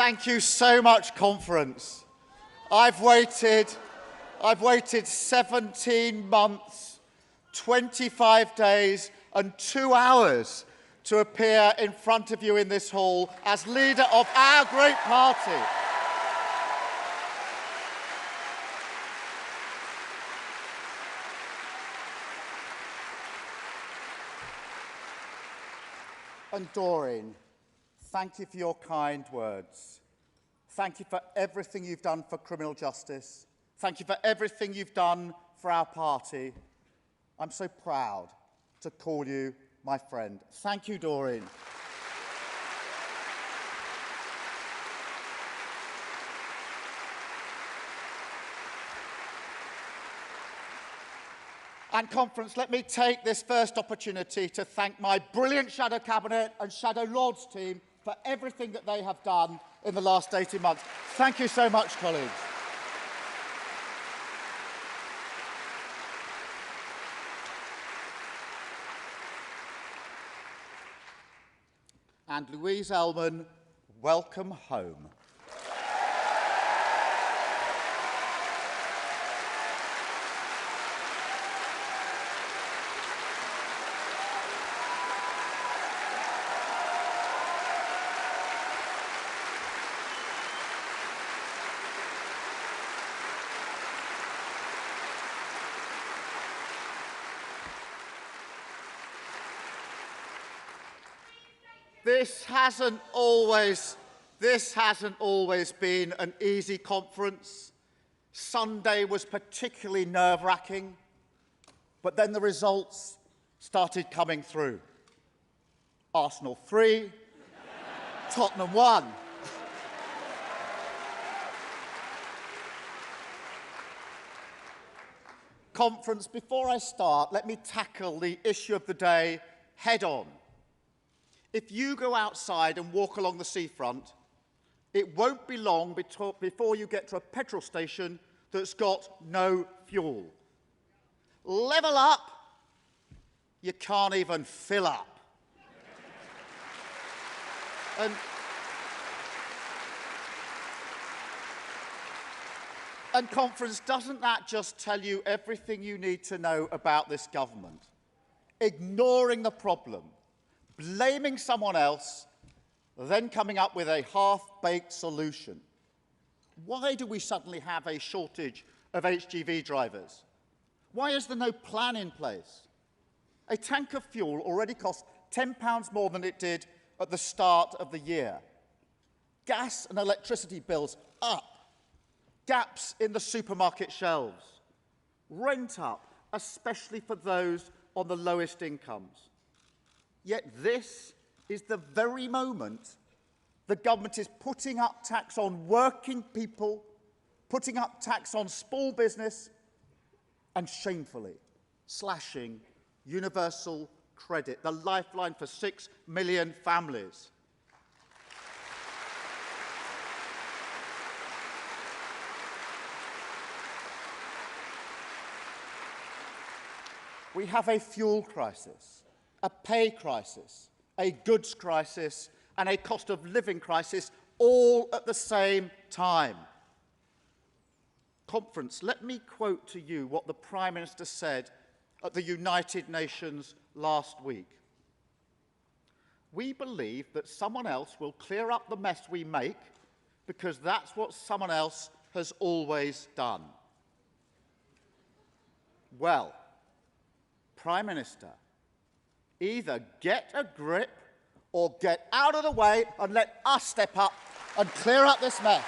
Thank you so much, conference. I've waited 17 months, 25 days and 2 hours to appear in front of you in this hall as leader of our great party. And Doreen, thank you for your kind words. Thank you for everything you've done for criminal justice. Thank you for everything you've done for our party. I'm so proud to call you my friend. Thank you, Doreen. And conference, let me take this first opportunity to thank my brilliant Shadow Cabinet and Shadow Lords team for everything that they have done in the last 18 months. Thank you so much, colleagues. And Louise Ellman, welcome home. This hasn't always been an easy conference. Sunday was particularly nerve-wracking, but then the results started coming through. Arsenal 3, Tottenham 1. Conference, before I start, let me tackle the issue of the day head-on. If you go outside and walk along the seafront, it won't be long before you get to a petrol station that's got no fuel. Level up, you can't even fill up. And conference, doesn't that just tell you everything you need to know about this government? Ignoring the problem, blaming someone else, then coming up with a half-baked solution. Why do we suddenly have a shortage of HGV drivers? Why is there no plan in place? A tank of fuel already costs £10 more than it did at the start of the year. Gas and electricity bills up. Gaps in the supermarket shelves. Rent up, especially for those on the lowest incomes. Yet this is the very moment the government is putting up tax on working people, putting up tax on small business, and shamefully slashing universal credit, the lifeline for 6 million families. We have a fuel crisis, a pay crisis, a goods crisis, and a cost of living crisis all at the same time. Conference, let me quote to you what the Prime Minister said at the United Nations last week. We believe that someone else will clear up the mess we make because that's what someone else has always done. Well, Prime Minister, either get a grip or get out of the way and let us step up and clear up this mess.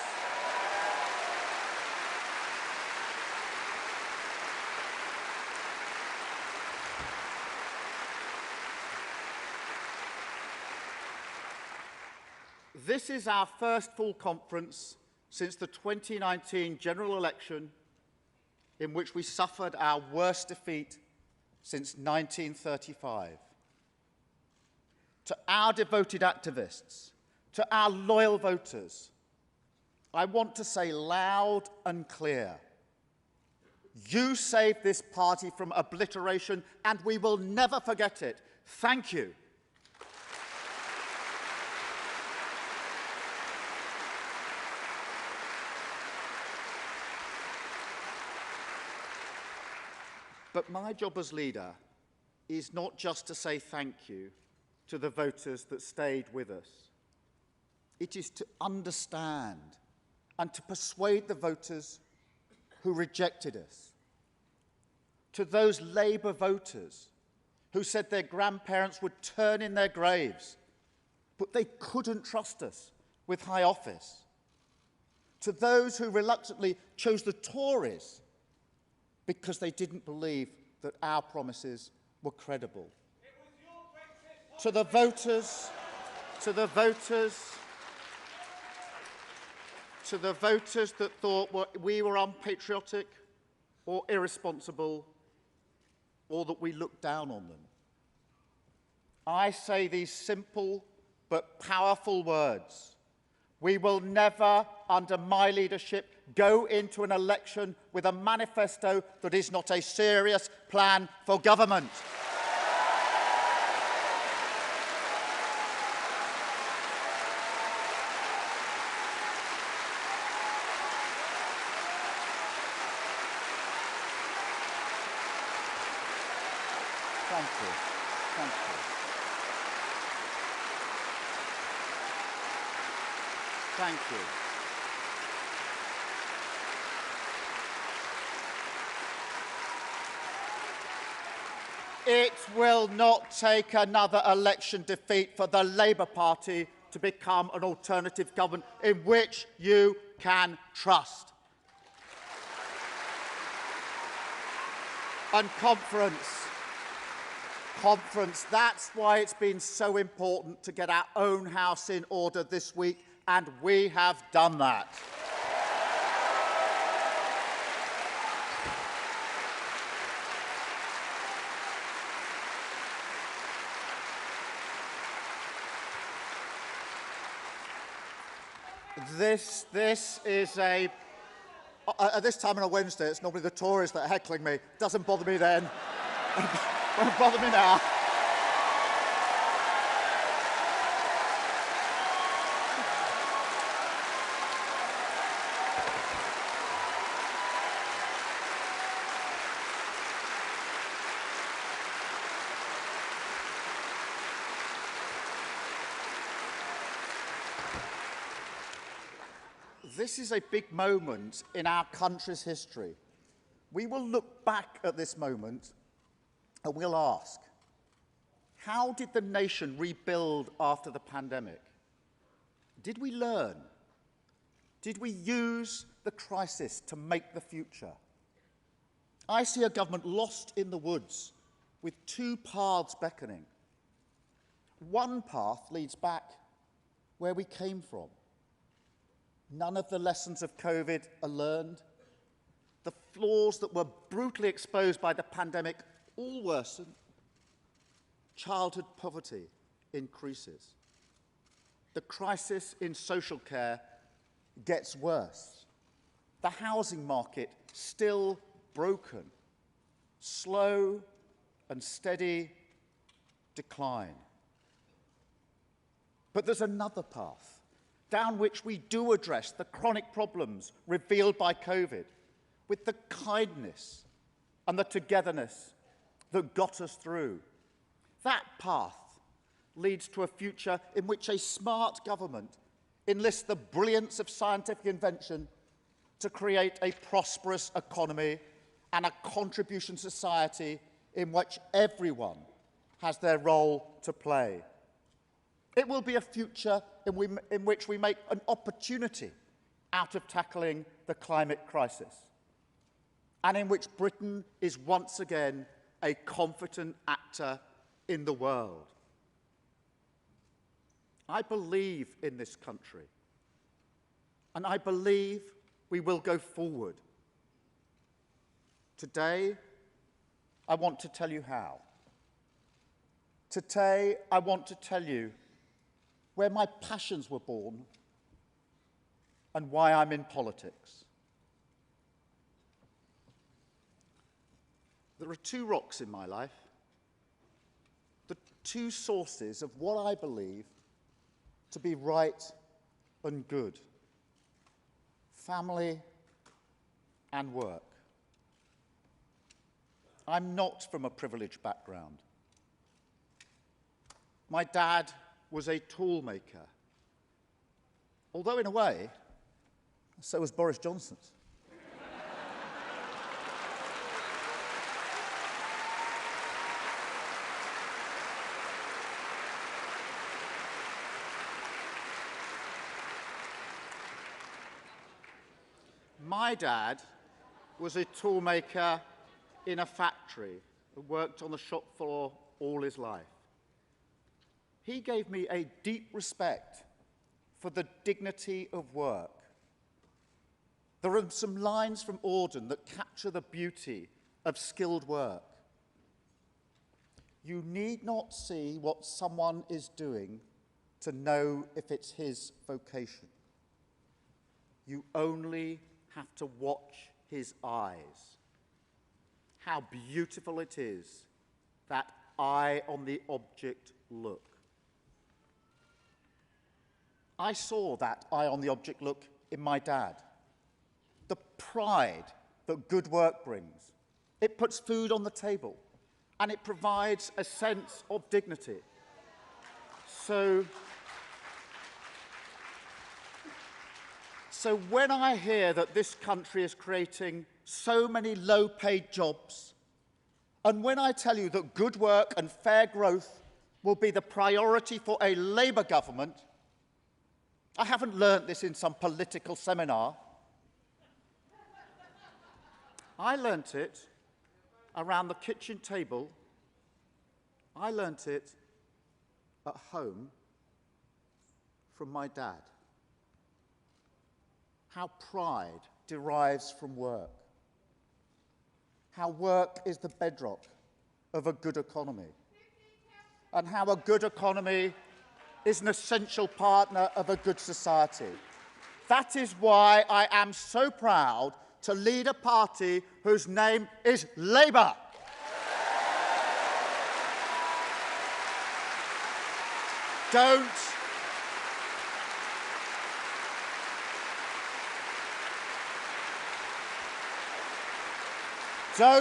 This is our first full conference since the 2019 general election, in which we suffered our worst defeat since 1935. To our devoted activists, to our loyal voters, I want to say loud and clear, you saved this party from obliteration, and we will never forget it. Thank you. But my job as leader is not just to say thank you to the voters that stayed with us. It is to understand and to persuade the voters who rejected us. To those Labour voters who said their grandparents would turn in their graves, but they couldn't trust us with high office. To those who reluctantly chose the Tories because they didn't believe that our promises were credible. To the voters that thought we were unpatriotic or irresponsible, or that we looked down on them. I say these simple but powerful words. We will never, under my leadership, go into an election with a manifesto that is not a serious plan for government. Thank you. Thank you. Thank you. It will not take another election defeat for the Labour Party to become an alternative government in which you can trust. And conference, that's why it's been so important to get our own house in order this week, and we have done that. This is a... At this time on a Wednesday, it's normally the Tories that are heckling me. Doesn't bother me then. Won't bother me now. This is a big moment in our country's history. We will look back at this moment and we'll ask, how did the nation rebuild after the pandemic? Did we learn? Did we use the crisis to make the future? I see a government lost in the woods with two paths beckoning. One path leads back where we came from. None of the lessons of COVID are learned. The flaws that were brutally exposed by the pandemic all worsen. Childhood poverty increases. The crisis in social care gets worse. The housing market still broken. Slow and steady decline. But there's another path down which we do address the chronic problems revealed by COVID with the kindness and the togetherness that got us through. That path leads to a future in which a smart government enlists the brilliance of scientific invention to create a prosperous economy and a contribution society in which everyone has their role to play. It will be a future in which we make an opportunity out of tackling the climate crisis, and in which Britain is once again a confident actor in the world. I believe in this country, and I believe we will go forward. Today, I want to tell you how. Today, I want to tell you where my passions were born and why I'm in politics. There are two rocks in my life, the two sources of what I believe to be right and good: family and work. I'm not from a privileged background. My dad was a tool maker, although in a way, so was Boris Johnson's. My dad was a tool maker in a factory and worked on the shop floor all his life. He gave me a deep respect for the dignity of work. There are some lines from Auden that capture the beauty of skilled work. You need not see what someone is doing to know if it's his vocation. You only have to watch his eyes. How beautiful it is, that eye on the object look. I saw that eye on the object look in my dad. The pride that good work brings. It puts food on the table and it provides a sense of dignity. So when I hear that this country is creating so many low-paid jobs, and when I tell you that good work and fair growth will be the priority for a Labour government, I haven't learnt this in some political seminar. I learnt it around the kitchen table. I learnt it at home from my dad. How pride derives from work. How work is the bedrock of a good economy. And how a good economy is an essential partner of a good society. That is why I am so proud to lead a party whose name is Labour. Don't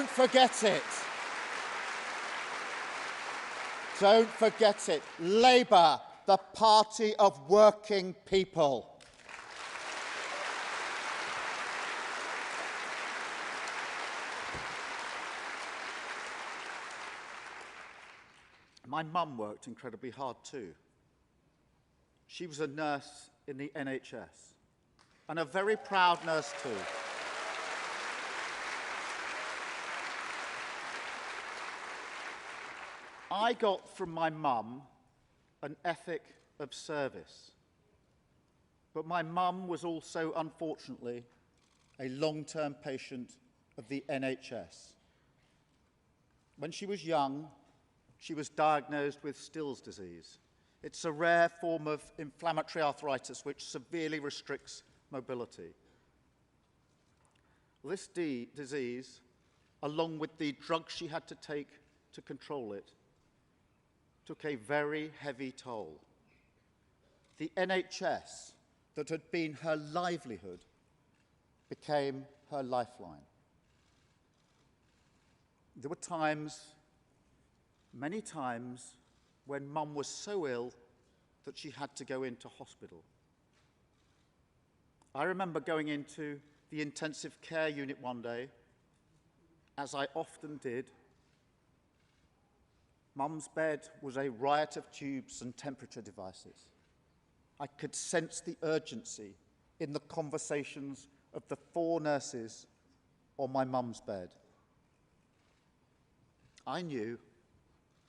forget it. Don't forget it. Labour, the party of working people. My mum worked incredibly hard too. She was a nurse in the NHS, and a very proud nurse too. I got from my mum an ethic of service. But my mum was also, unfortunately, a long-term patient of the NHS. When she was young, she was diagnosed with Still's disease. It's a rare form of inflammatory arthritis which severely restricts mobility. This disease, along with the drugs she had to take to control it, took a very heavy toll. The NHS, that had been her livelihood, became her lifeline. There were times, many times, when Mum was so ill that she had to go into hospital. I remember going into the intensive care unit one day, as I often did. Mum's bed was a riot of tubes and temperature devices. I could sense the urgency in the conversations of the 4 nurses on my mum's bed. I knew,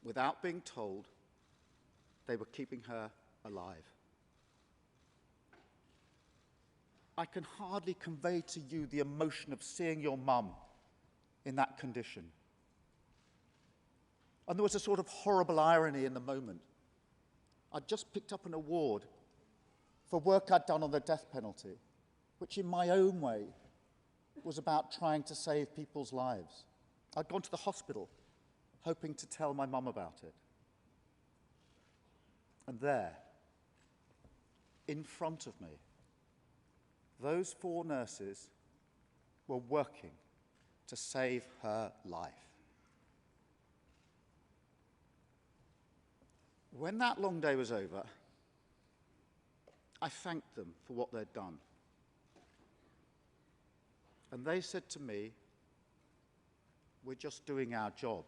without being told, they were keeping her alive. I can hardly convey to you the emotion of seeing your mum in that condition. And there was a sort of horrible irony in the moment. I'd just picked up an award for work I'd done on the death penalty, which in my own way was about trying to save people's lives. I'd gone to the hospital hoping to tell my mum about it. And there, in front of me, those 4 nurses were working to save her life. When that long day was over, I thanked them for what they'd done. And they said to me, "We're just doing our job."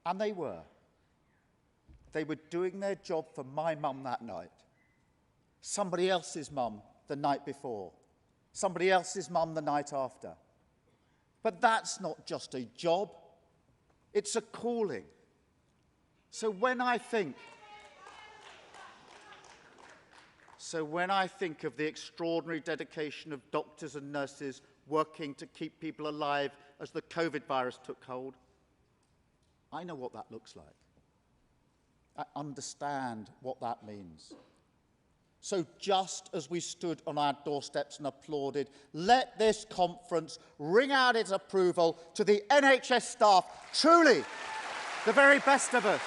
And they were. They were doing their job for my mum that night, somebody else's mum the night before, somebody else's mum the night after. But that's not just a job, it's a calling. So when I think of the extraordinary dedication of doctors and nurses working to keep people alive as the COVID virus took hold, I know what that looks like. I understand what that means. So just as we stood on our doorsteps and applauded, let this conference ring out its approval to the NHS staff, truly the very best of us.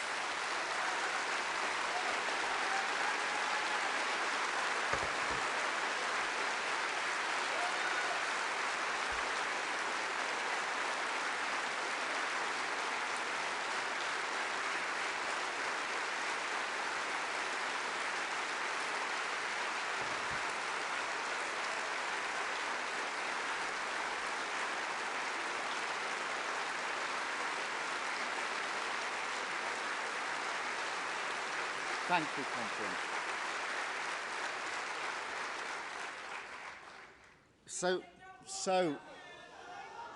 Thank you, Conference.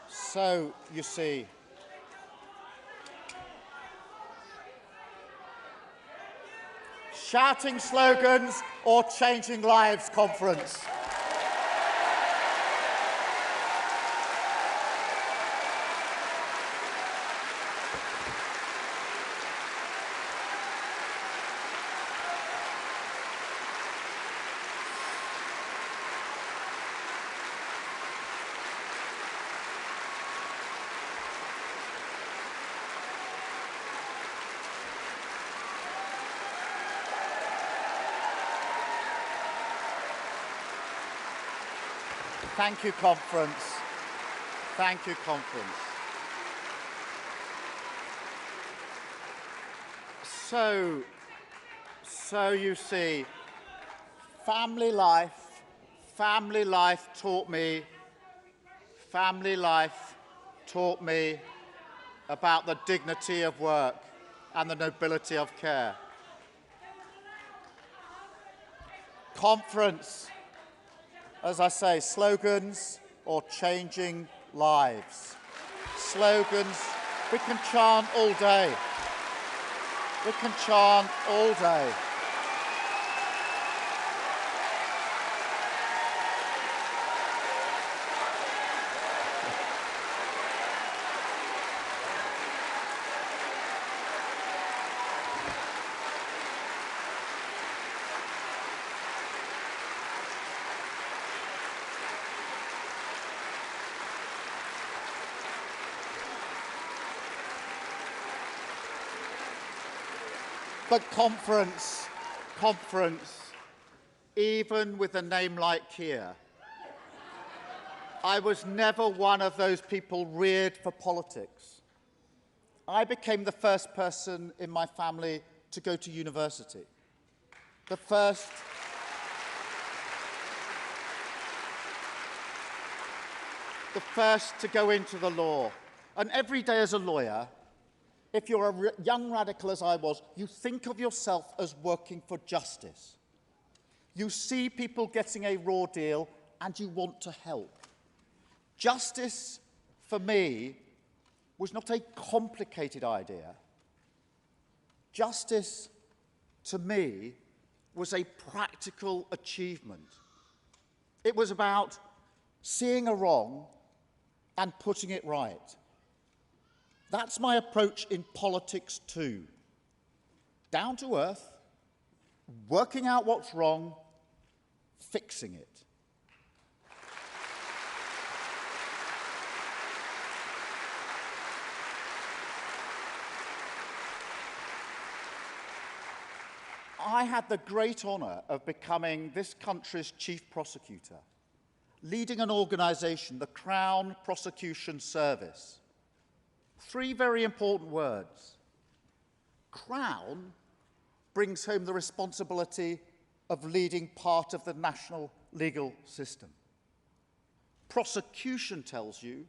So, you see, shouting slogans or changing lives, Conference. Thank you, Conference. Thank you, Conference. So you see, family life taught me about the dignity of work and the nobility of care. Conference, as I say, slogans or changing lives. Slogans, we can chant all day. We can chant all day. But conference, even with a name like Keir, I was never one of those people reared for politics. I became the first person in my family to go to university. The first to go into the law. And every day as a lawyer, if you're a young radical as I was, you think of yourself as working for justice. You see people getting a raw deal and you want to help. Justice, for me, was not a complicated idea. Justice, to me, was a practical achievement. It was about seeing a wrong and putting it right. That's my approach in politics too. Down to earth, working out what's wrong, fixing it. I had the great honour of becoming this country's chief prosecutor, leading an organisation, the Crown Prosecution Service. Three very important words: Crown brings home the responsibility of leading part of the national legal system. Prosecution tells you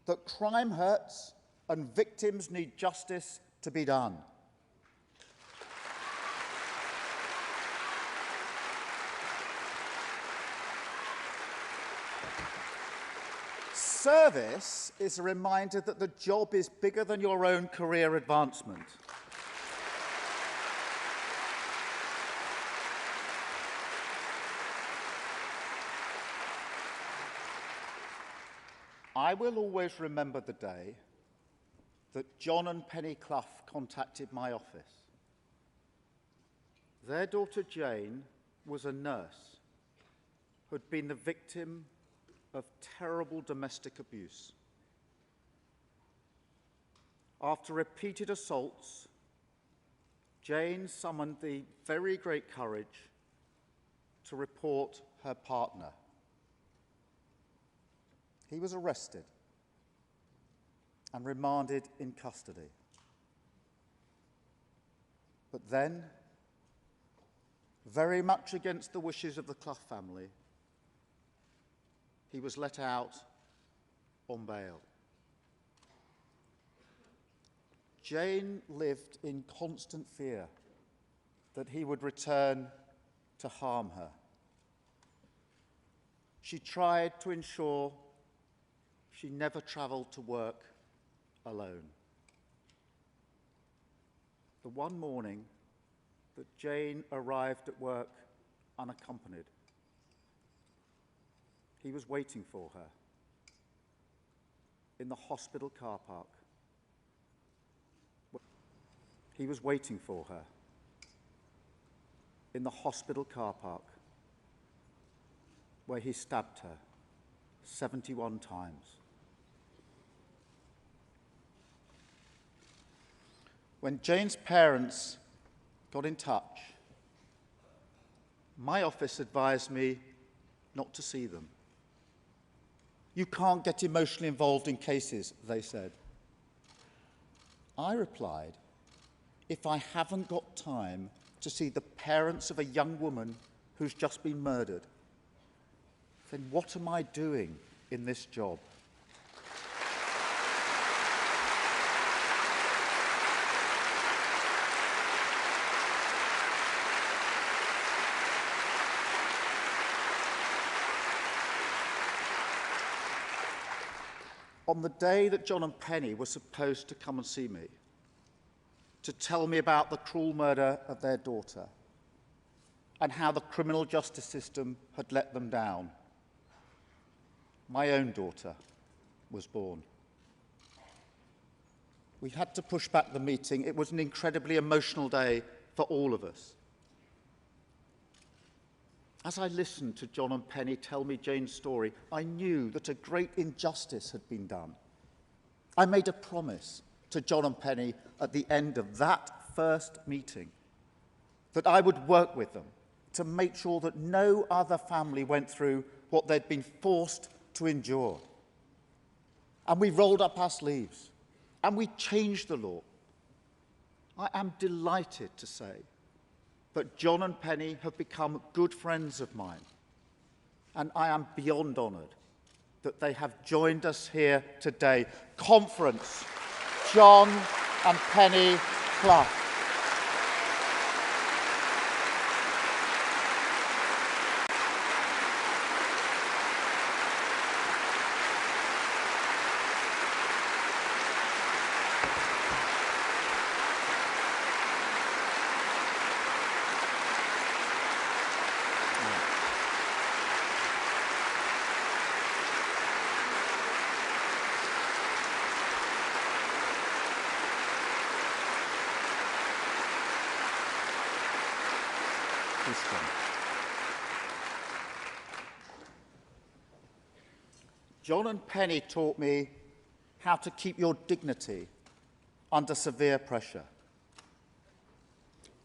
that crime hurts and victims need justice to be done. Service is a reminder that the job is bigger than your own career advancement. I will always remember the day that John and Penny Clough contacted my office. Their daughter Jane was a nurse who had been the victim of terrible domestic abuse. After repeated assaults, Jane summoned the very great courage to report her partner. He was arrested and remanded in custody. But then, very much against the wishes of the Clough family, he was let out on bail. Jane lived in constant fear that he would return to harm her. She tried to ensure she never travelled to work alone. The one morning that Jane arrived at work unaccompanied, he was waiting for her in the hospital car park. He was waiting for her in the hospital car park where he stabbed her 71 times. When Jane's parents got in touch, my office advised me not to see them. You can't get emotionally involved in cases, they said. I replied, if I haven't got time to see the parents of a young woman who's just been murdered, then what am I doing in this job? On the day that John and Penny were supposed to come and see me, to tell me about the cruel murder of their daughter and how the criminal justice system had let them down, my own daughter was born. We had to push back the meeting. It was an incredibly emotional day for all of us. As I listened to John and Penny tell me Jane's story, I knew that a great injustice had been done. I made a promise to John and Penny at the end of that first meeting that I would work with them to make sure that no other family went through what they'd been forced to endure. And we rolled up our sleeves and we changed the law. I am delighted to say that John and Penny have become good friends of mine, and I am beyond honoured that they have joined us here today. Conference, John and Penny Clough. John and Penny taught me how to keep your dignity under severe pressure.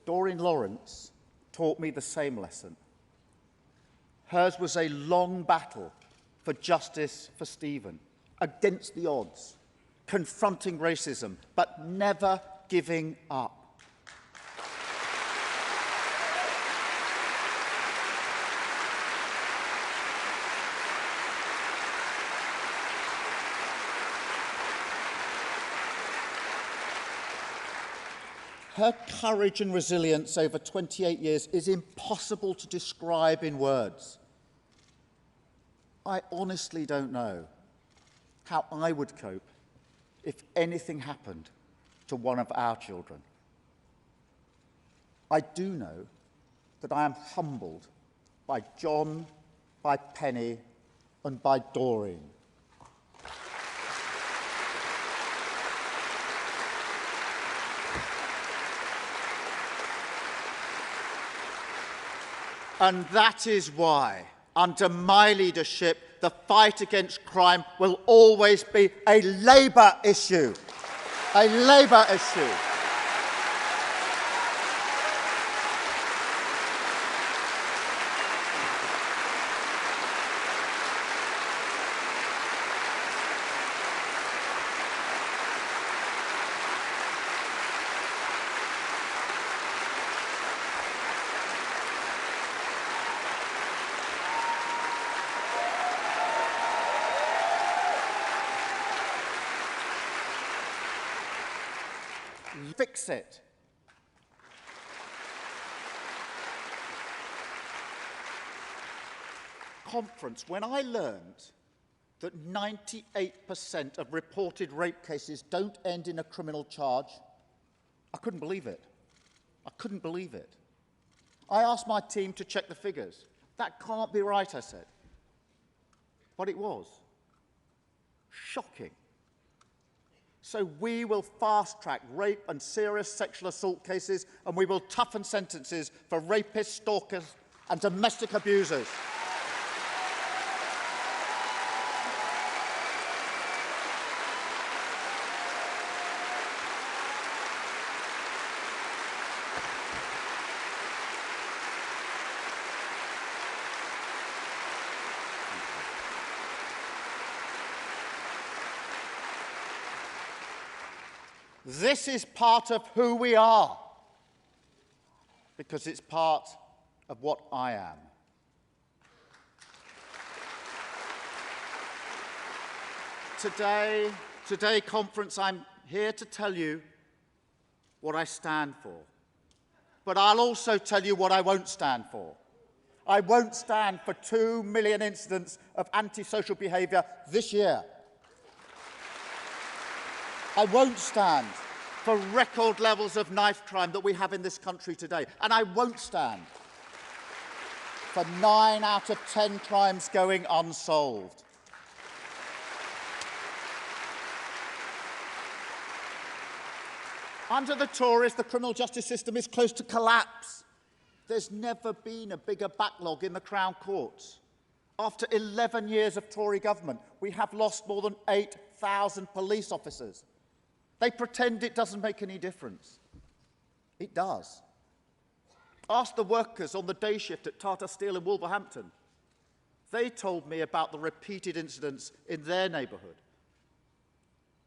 Doreen Lawrence taught me the same lesson. Hers was a long battle for justice for Stephen, against the odds, confronting racism, but never giving up. Her courage and resilience over 28 years is impossible to describe in words. I honestly don't know how I would cope if anything happened to one of our children. I do know that I am humbled by John, by Penny, and by Doreen. And that is why, under my leadership, the fight against crime will always be a Labour issue. A Labour issue. Fix it. Conference, when I learned that 98% of reported rape cases don't end in a criminal charge, I couldn't believe it. I couldn't believe it. I asked my team to check the figures. That can't be right, I said. But it was. Shocking. So we will fast-track rape and serious sexual assault cases, and we will toughen sentences for rapists, stalkers, and domestic abusers. This is part of who we are, because it's part of what I am. Today, conference, I'm here to tell you what I stand for. But I'll also tell you what I won't stand for. I won't stand for 2 million incidents of antisocial behaviour this year. I won't stand for record levels of knife crime that we have in this country today. And I won't stand for 9 out of 10 crimes going unsolved. Under the Tories, the criminal justice system is close to collapse. There's never been a bigger backlog in the Crown Courts. After 11 years of Tory government, we have lost more than 8,000 police officers. They pretend it doesn't make any difference. It does. Ask the workers on the day shift at Tata Steel in Wolverhampton. They told me about the repeated incidents in their neighbourhood.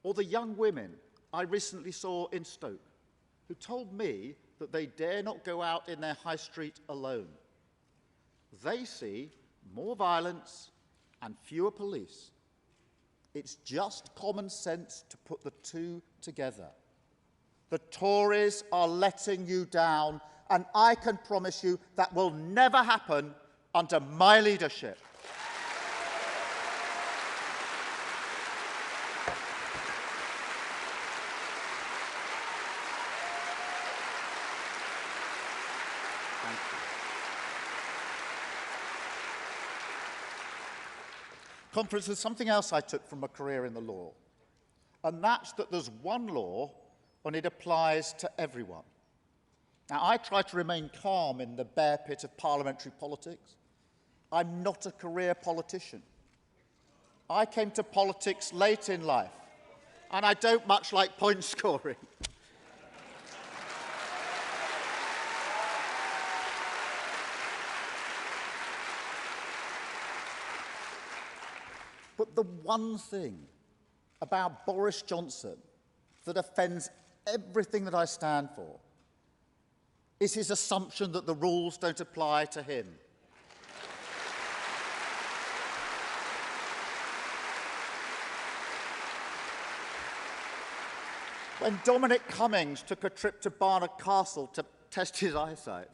Or the young women I recently saw in Stoke, who told me that they dare not go out in their high street alone. They see more violence and fewer police. It's just common sense to put the two together. The Tories are letting you down, and I can promise you that will never happen under my leadership. Conference, there's something else I took from a career in the law, and that's that there's one law and it applies to everyone. Now, I try to remain calm in the bear pit of parliamentary politics. I'm not a career politician. I came to politics late in life, and I don't much like point scoring. But the one thing about Boris Johnson that offends everything that I stand for is his assumption that the rules don't apply to him. When Dominic Cummings took a trip to Barnard Castle to test his eyesight,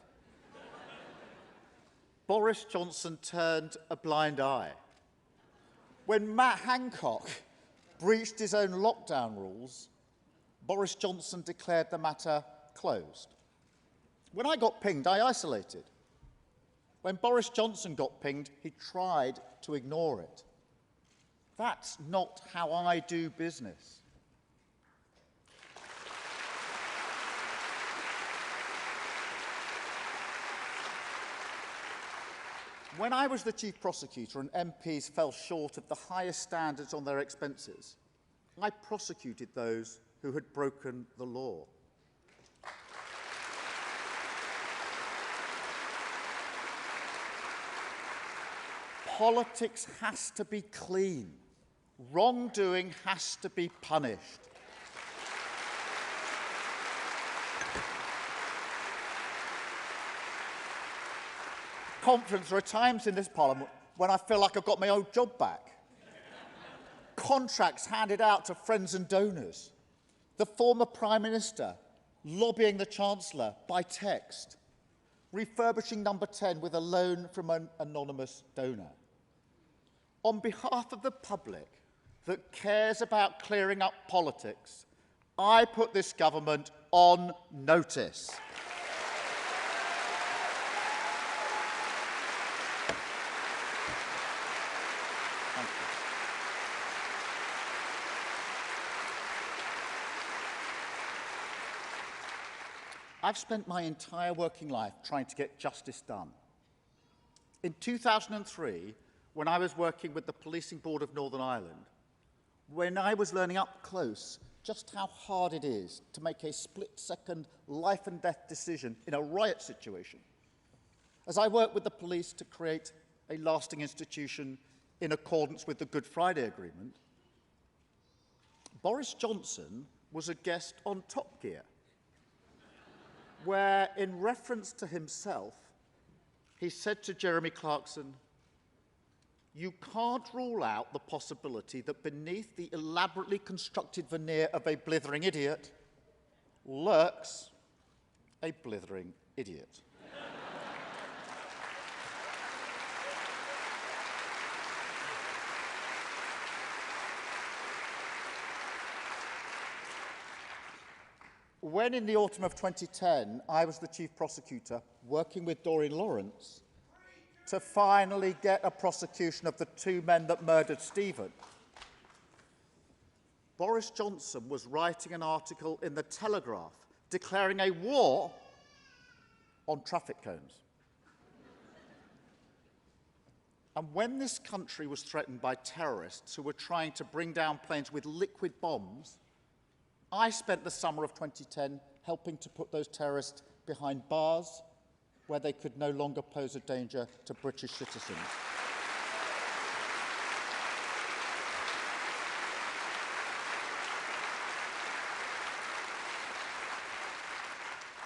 Boris Johnson turned a blind eye. When Matt Hancock breached his own lockdown rules, Boris Johnson declared the matter closed. When I got pinged, I isolated. When Boris Johnson got pinged, he tried to ignore it. That's not how I do business. When I was the chief prosecutor and MPs fell short of the highest standards on their expenses, I prosecuted those who had broken the law. Politics has to be clean. Wrongdoing has to be punished. Conference, there are times in this Parliament when I feel like I've got my old job back. Contracts handed out to friends and donors. The former Prime Minister lobbying the Chancellor by text. Refurbishing Number 10 with a loan from an anonymous donor. On behalf of the public that cares about clearing up politics, I put this government on notice. I've spent my entire working life trying to get justice done. In 2003, when I was working with the Policing Board of Northern Ireland, when I was learning up close just how hard it is to make a split-second life and death decision in a riot situation, as I worked with the police to create a lasting institution in accordance with the Good Friday Agreement, Boris Johnson was a guest on Top Gear, where, in reference to himself, he said to Jeremy Clarkson, "You can't rule out the possibility that beneath the elaborately constructed veneer of a blithering idiot lurks a blithering idiot." When, in the autumn of 2010, I was the chief prosecutor, working with Doreen Lawrence to finally get a prosecution of the two men that murdered Stephen, Boris Johnson was writing an article in The Telegraph declaring a war on traffic cones. And when this country was threatened by terrorists who were trying to bring down planes with liquid bombs, I spent the summer of 2010 helping to put those terrorists behind bars where they could no longer pose a danger to British citizens.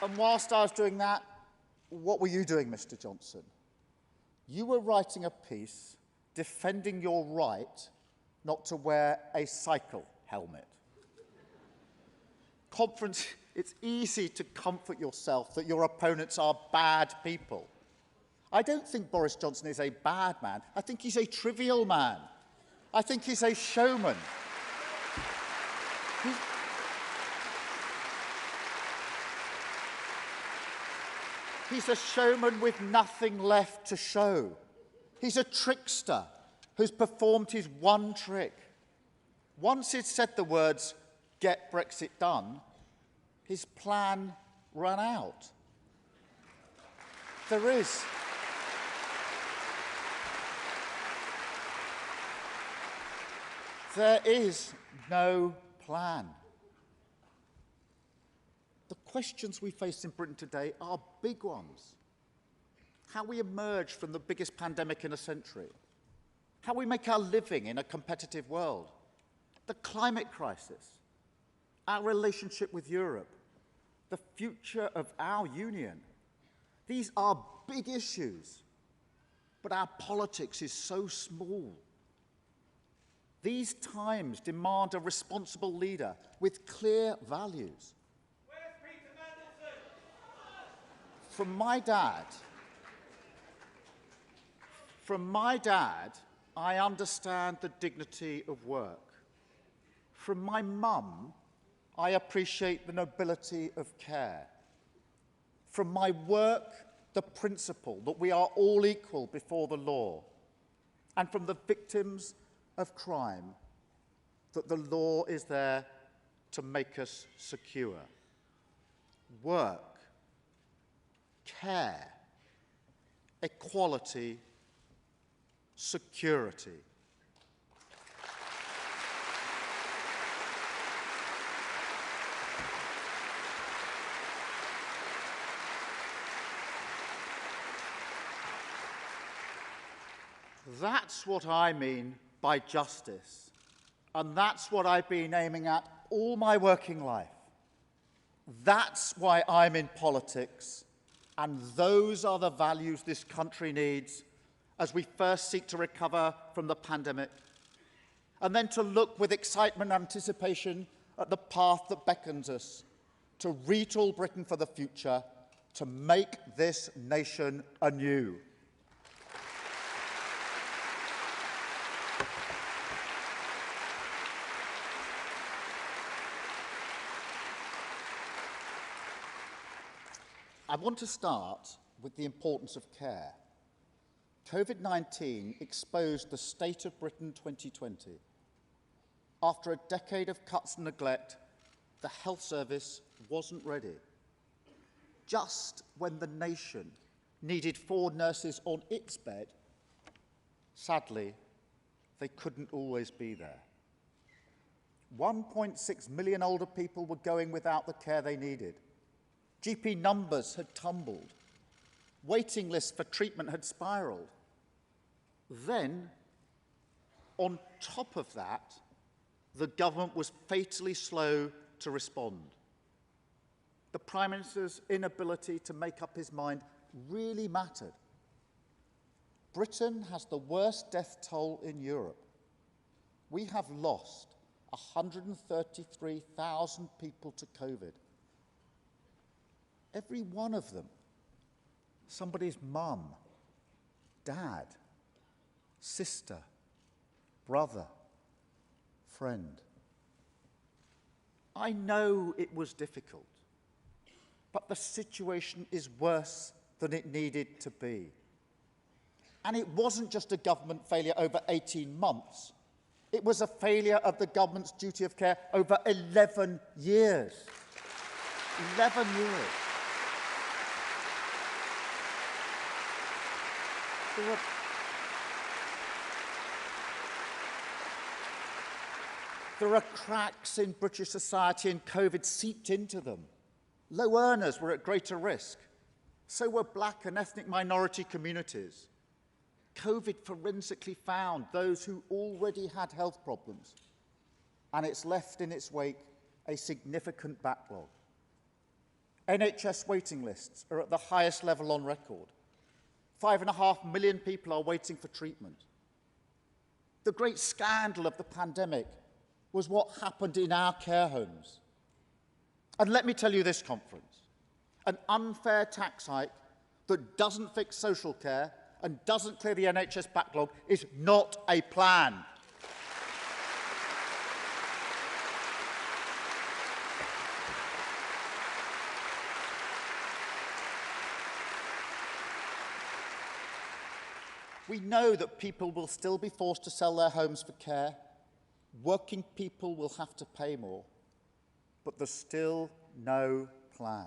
And whilst I was doing that, what were you doing, Mr. Johnson? You were writing a piece defending your right not to wear a cycle helmet. Conference, it's easy to comfort yourself that your opponents are bad people. I don't think Boris Johnson is a bad man. I think he's a trivial man. I think he's a showman. He's a showman with nothing left to show. He's a trickster who's performed his one trick. Once he'd said the words, "Get Brexit done," his plan ran out. There is no plan. The questions we face in Britain today are big ones. How we emerge from the biggest pandemic in a century. How we make our living in a competitive world. The climate crisis. Our relationship with Europe, the future of our union. These are big issues, but our politics is so small. These times demand a responsible leader with clear values. Where's Peter Mandelson? From my dad, I understand the dignity of work. From my mum, I appreciate the nobility of care. From my work, the principle that we are all equal before the law. And from the victims of crime, that the law is there to make us secure. Work, care, equality, security. That's what I mean by justice, and that's what I've been aiming at all my working life. That's why I'm in politics, and those are the values this country needs as we first seek to recover from the pandemic, and then to look with excitement and anticipation at the path that beckons us to retool Britain for the future, to make this nation anew. I want to start with the importance of care. COVID-19 exposed the state of Britain 2020. After a decade of cuts and neglect, the health service wasn't ready. Just when the nation needed 4 nurses on its bed, sadly, they couldn't always be there. 1.6 million older people were going without the care they needed. GP numbers had tumbled. Waiting lists for treatment had spiralled. Then, on top of that, the government was fatally slow to respond. The Prime Minister's inability to make up his mind really mattered. Britain has the worst death toll in Europe. We have lost 133,000 people to COVID. Every one of them, somebody's mum, dad, sister, brother, friend. I know it was difficult, but the situation is worse than it needed to be. And it wasn't just a government failure over 18 months. It was a failure of the government's duty of care over 11 years. 11 years. There are cracks in British society, and COVID seeped into them. Low earners were at greater risk. So were black and ethnic minority communities. COVID forensically found those who already had health problems, and it's left in its wake a significant backlog. NHS waiting lists are at the highest level on record. 5.5 million people are waiting for treatment. The great scandal of the pandemic was what happened in our care homes. And let me tell you this, conference, an unfair tax hike that doesn't fix social care and doesn't clear the NHS backlog is not a plan. We know that people will still be forced to sell their homes for care. Working people will have to pay more. But there's still no plan.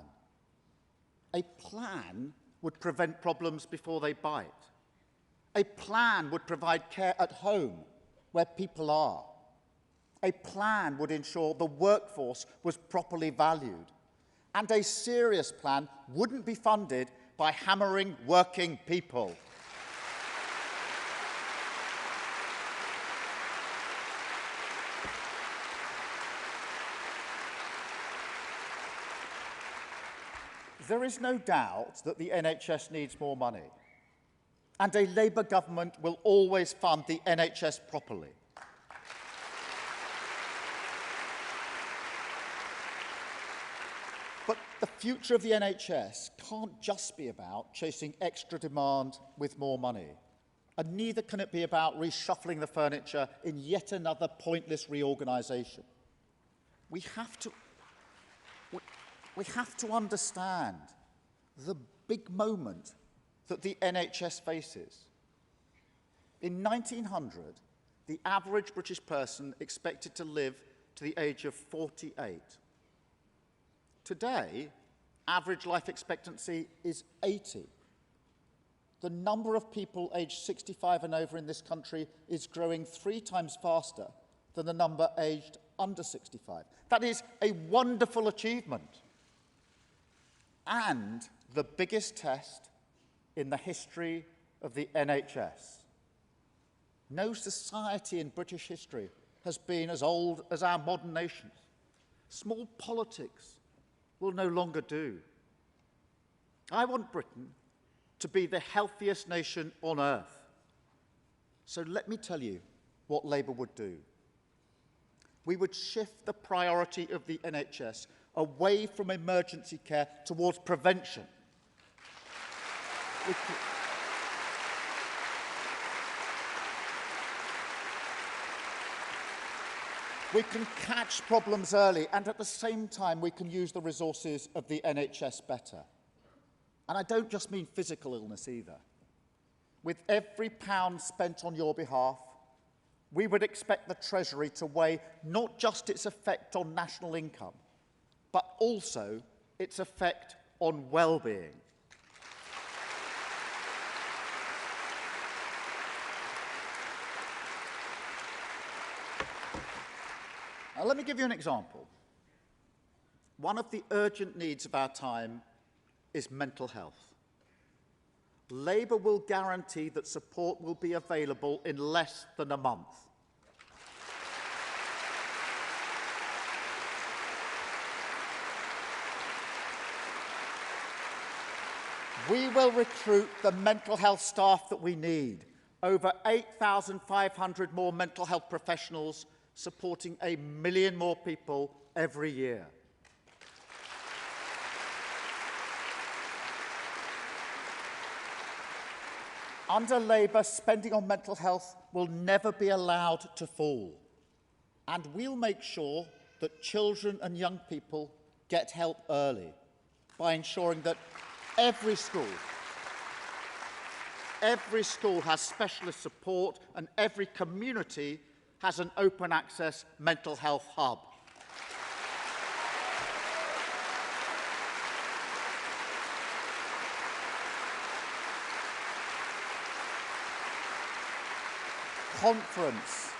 A plan would prevent problems before they bite. A plan would provide care at home, where people are. A plan would ensure the workforce was properly valued. And a serious plan wouldn't be funded by hammering working people. There is no doubt that the NHS needs more money, and a Labour government will always fund the NHS properly. But the future of the NHS can't just be about chasing extra demand with more money. And neither can it be about reshuffling the furniture in yet another pointless reorganisation. We have to understand the big moment that the NHS faces. In 1900, the average British person expected to live to the age of 48. Today, average life expectancy is 80. The number of people aged 65 and over in this country is growing 3 times faster than the number aged under 65. That is a wonderful achievement and the biggest test in the history of the NHS. No society in British history has been as old as our modern nations. Small politics will no longer do. I want Britain to be the healthiest nation on earth. So let me tell you what Labour would do. We would shift the priority of the NHS away from emergency care towards prevention. We can catch problems early, and at the same time we can use the resources of the NHS better. And I don't just mean physical illness either. With every pound spent on your behalf, we would expect the Treasury to weigh not just its effect on national income, but also its effect on well-being. Now, let me give you an example. One of the urgent needs of our time is mental health. Labour will guarantee that support will be available in less than a month. We will recruit the mental health staff that we need. Over 8,500 more mental health professionals supporting 1 million more people every year. Under Labour, spending on mental health will never be allowed to fall. And we'll make sure that children and young people get help early by ensuring that every school has specialist support and every community has an open access mental health hub. Conference.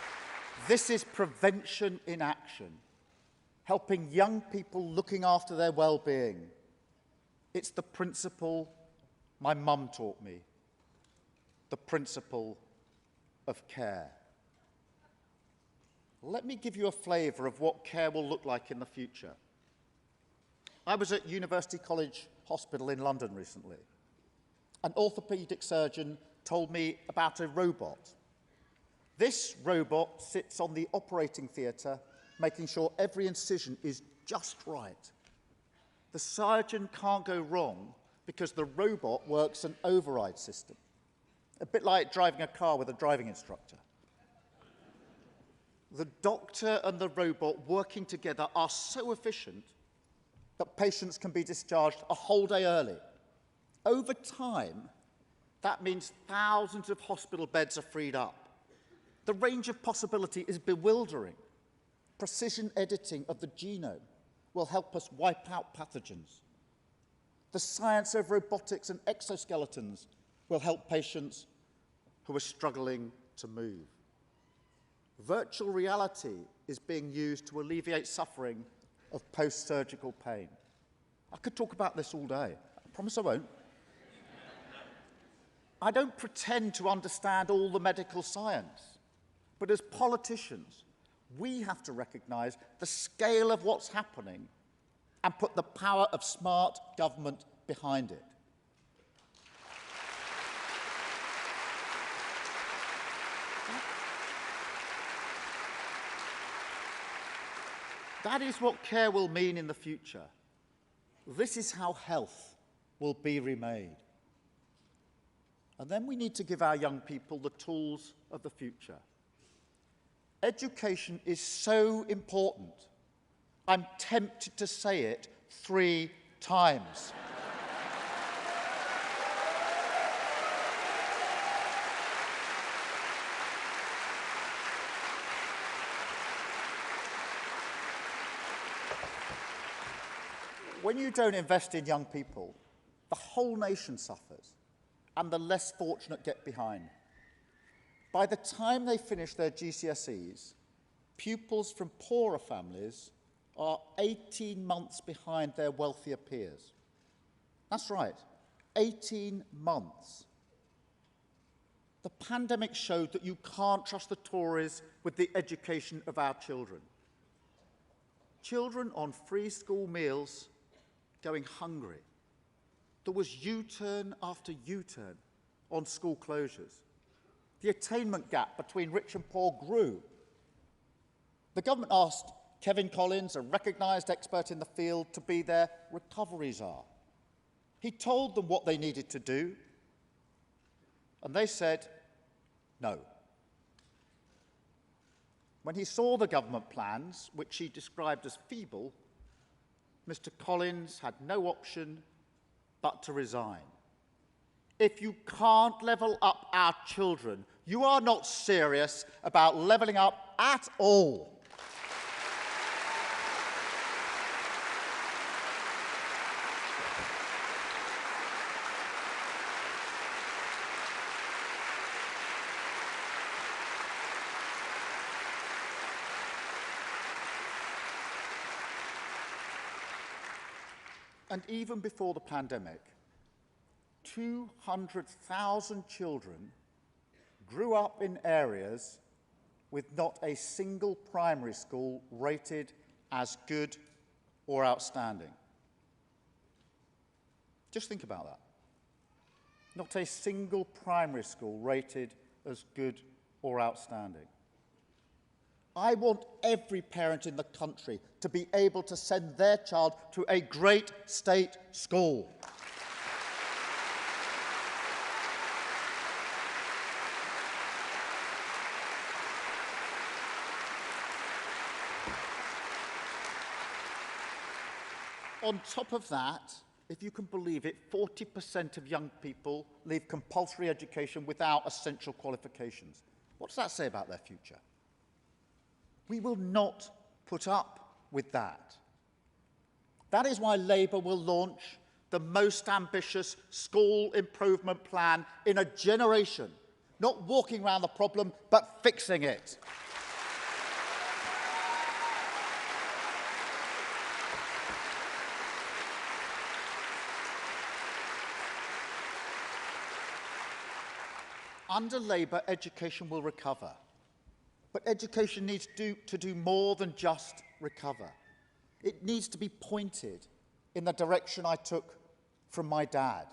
This is prevention in action, helping young people looking after their well-being. It's the principle my mum taught me, the principle of care. Let me give you a flavour of what care will look like in the future. I was at University College Hospital in London recently. An orthopaedic surgeon told me about a robot. This robot sits on the operating theatre, making sure every incision is just right. The surgeon can't go wrong because the robot works an override system, a bit like driving a car with a driving instructor. The doctor and the robot working together are so efficient that patients can be discharged a whole day early. Over time, that means thousands of hospital beds are freed up. The range of possibility is bewildering. Precision editing of the genome will help us wipe out pathogens. The science of robotics and exoskeletons will help patients who are struggling to move. Virtual reality is being used to alleviate suffering of post-surgical pain. I could talk about this all day. I promise I won't. I don't pretend to understand all the medical science, but as politicians, we have to recognise the scale of what's happening and put the power of smart government behind it. That is what care will mean in the future. This is how health will be remade. And then we need to give our young people the tools of the future. Education is so important. I'm tempted to say it 3 times. When you don't invest in young people, the whole nation suffers, and the less fortunate get behind. By the time they finish their GCSEs, pupils from poorer families are 18 months behind their wealthier peers. That's right, 18 months. The pandemic showed that you can't trust the Tories with the education of our children. Children on free school meals going hungry. There was U-turn after U-turn on school closures. The attainment gap between rich and poor grew. The government asked Kevin Collins, a recognised expert in the field, to be their recovery czar. He told them what they needed to do, and they said no. When he saw the government plans, which he described as feeble, Mr. Collins had no option but to resign. If you can't level up our children, you are not serious about levelling up at all. And even before the pandemic, 200,000 children grew up in areas with not a single primary school rated as good or outstanding. Just think about that. Not a single primary school rated as good or outstanding. I want every parent in the country to be able to send their child to a great state school. On top of that, if you can believe it, 40% of young people leave compulsory education without essential qualifications. What does that say about their future? We will not put up with that. That is why Labour will launch the most ambitious school improvement plan in a generation, not walking around the problem, but fixing it. Under Labour, education will recover. But education needs to do more than just recover. It needs to be pointed in the direction I took from my dad,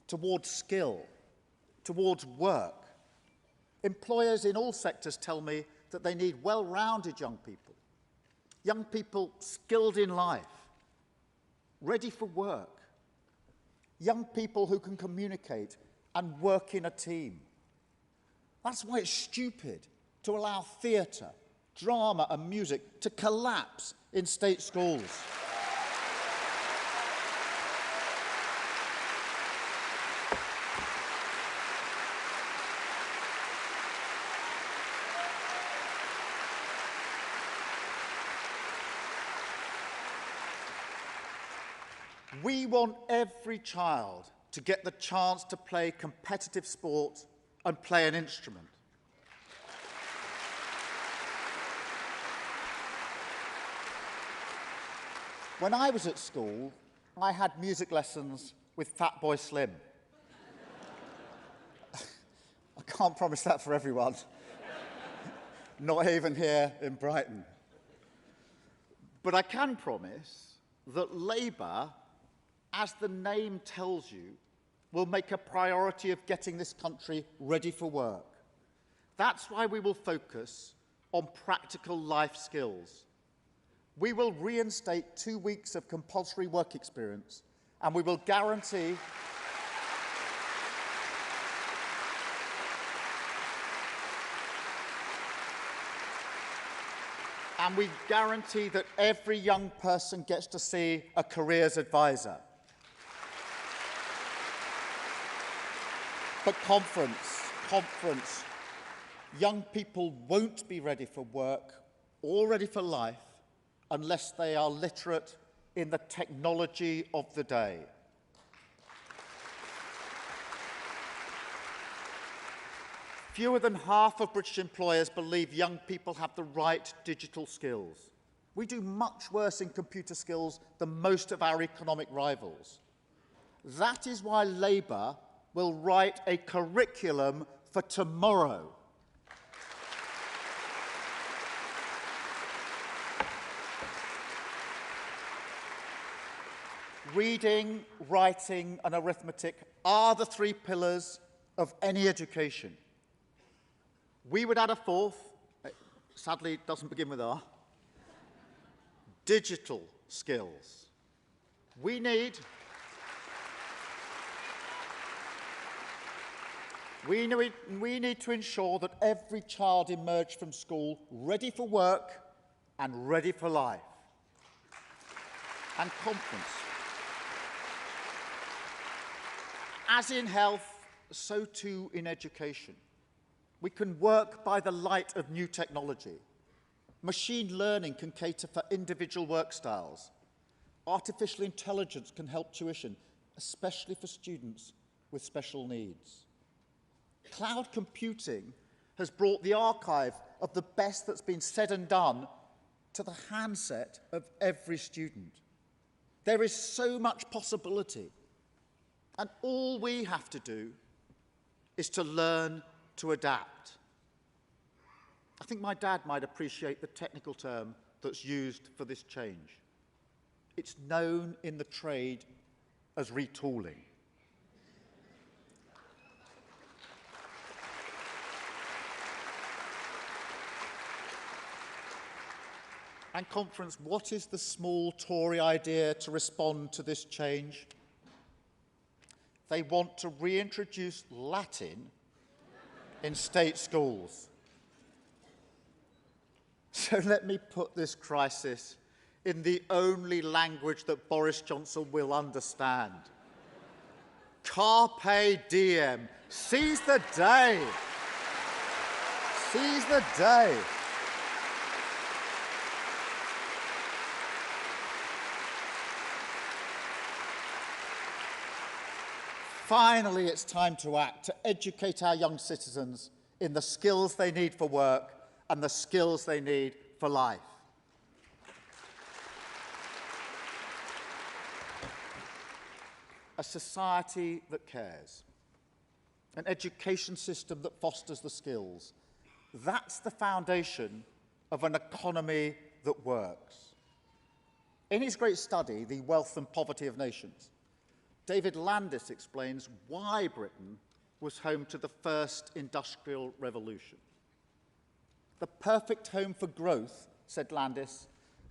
towards skill, towards work. Employers in all sectors tell me that they need well-rounded young people skilled in life, ready for work, young people who can communicate and work in a team. That's why it's stupid to allow theatre, drama and music to collapse in state schools. We want every child to get the chance to play competitive sport and play an instrument. When I was at school, I had music lessons with Fatboy Slim. I can't promise that for everyone, not even here in Brighton. But I can promise that Labour, as the name tells you, will make a priority of getting this country ready for work. That's why we will focus on practical life skills. We will reinstate 2 weeks of compulsory work experience, and we will guarantee that every young person gets to see a careers advisor. But conference, young people won't be ready for work or ready for life unless they are literate in the technology of the day. Fewer than half of British employers believe young people have the right digital skills. We do much worse in computer skills than most of our economic rivals. That is why Labour will write a curriculum for tomorrow. Reading, writing and arithmetic are the 3 pillars of any education. We would add a 4th, sadly it doesn't begin with R, digital skills. We need to ensure that every child emerged from school ready for work and ready for life. And conference. As in health, so too in education. We can work by the light of new technology. Machine learning can cater for individual work styles. Artificial intelligence can help tuition, especially for students with special needs. Cloud computing has brought the archive of the best that's been said and done to the handset of every student. There is so much possibility, and all we have to do is to learn to adapt. I think my dad might appreciate the technical term that's used for this change. It's known in the trade as retooling. And conference, what is the small Tory idea to respond to this change? They want to reintroduce Latin in state schools. So let me put this crisis in the only language that Boris Johnson will understand. Carpe diem. Seize the day. Seize the day. Finally, it's time to act, to educate our young citizens in the skills they need for work and the skills they need for life. A society that cares, an education system that fosters the skills. That's the foundation of an economy that works. In his great study, The Wealth and Poverty of Nations, David Landis explains why Britain was home to the first industrial revolution. The perfect home for growth, said Landis,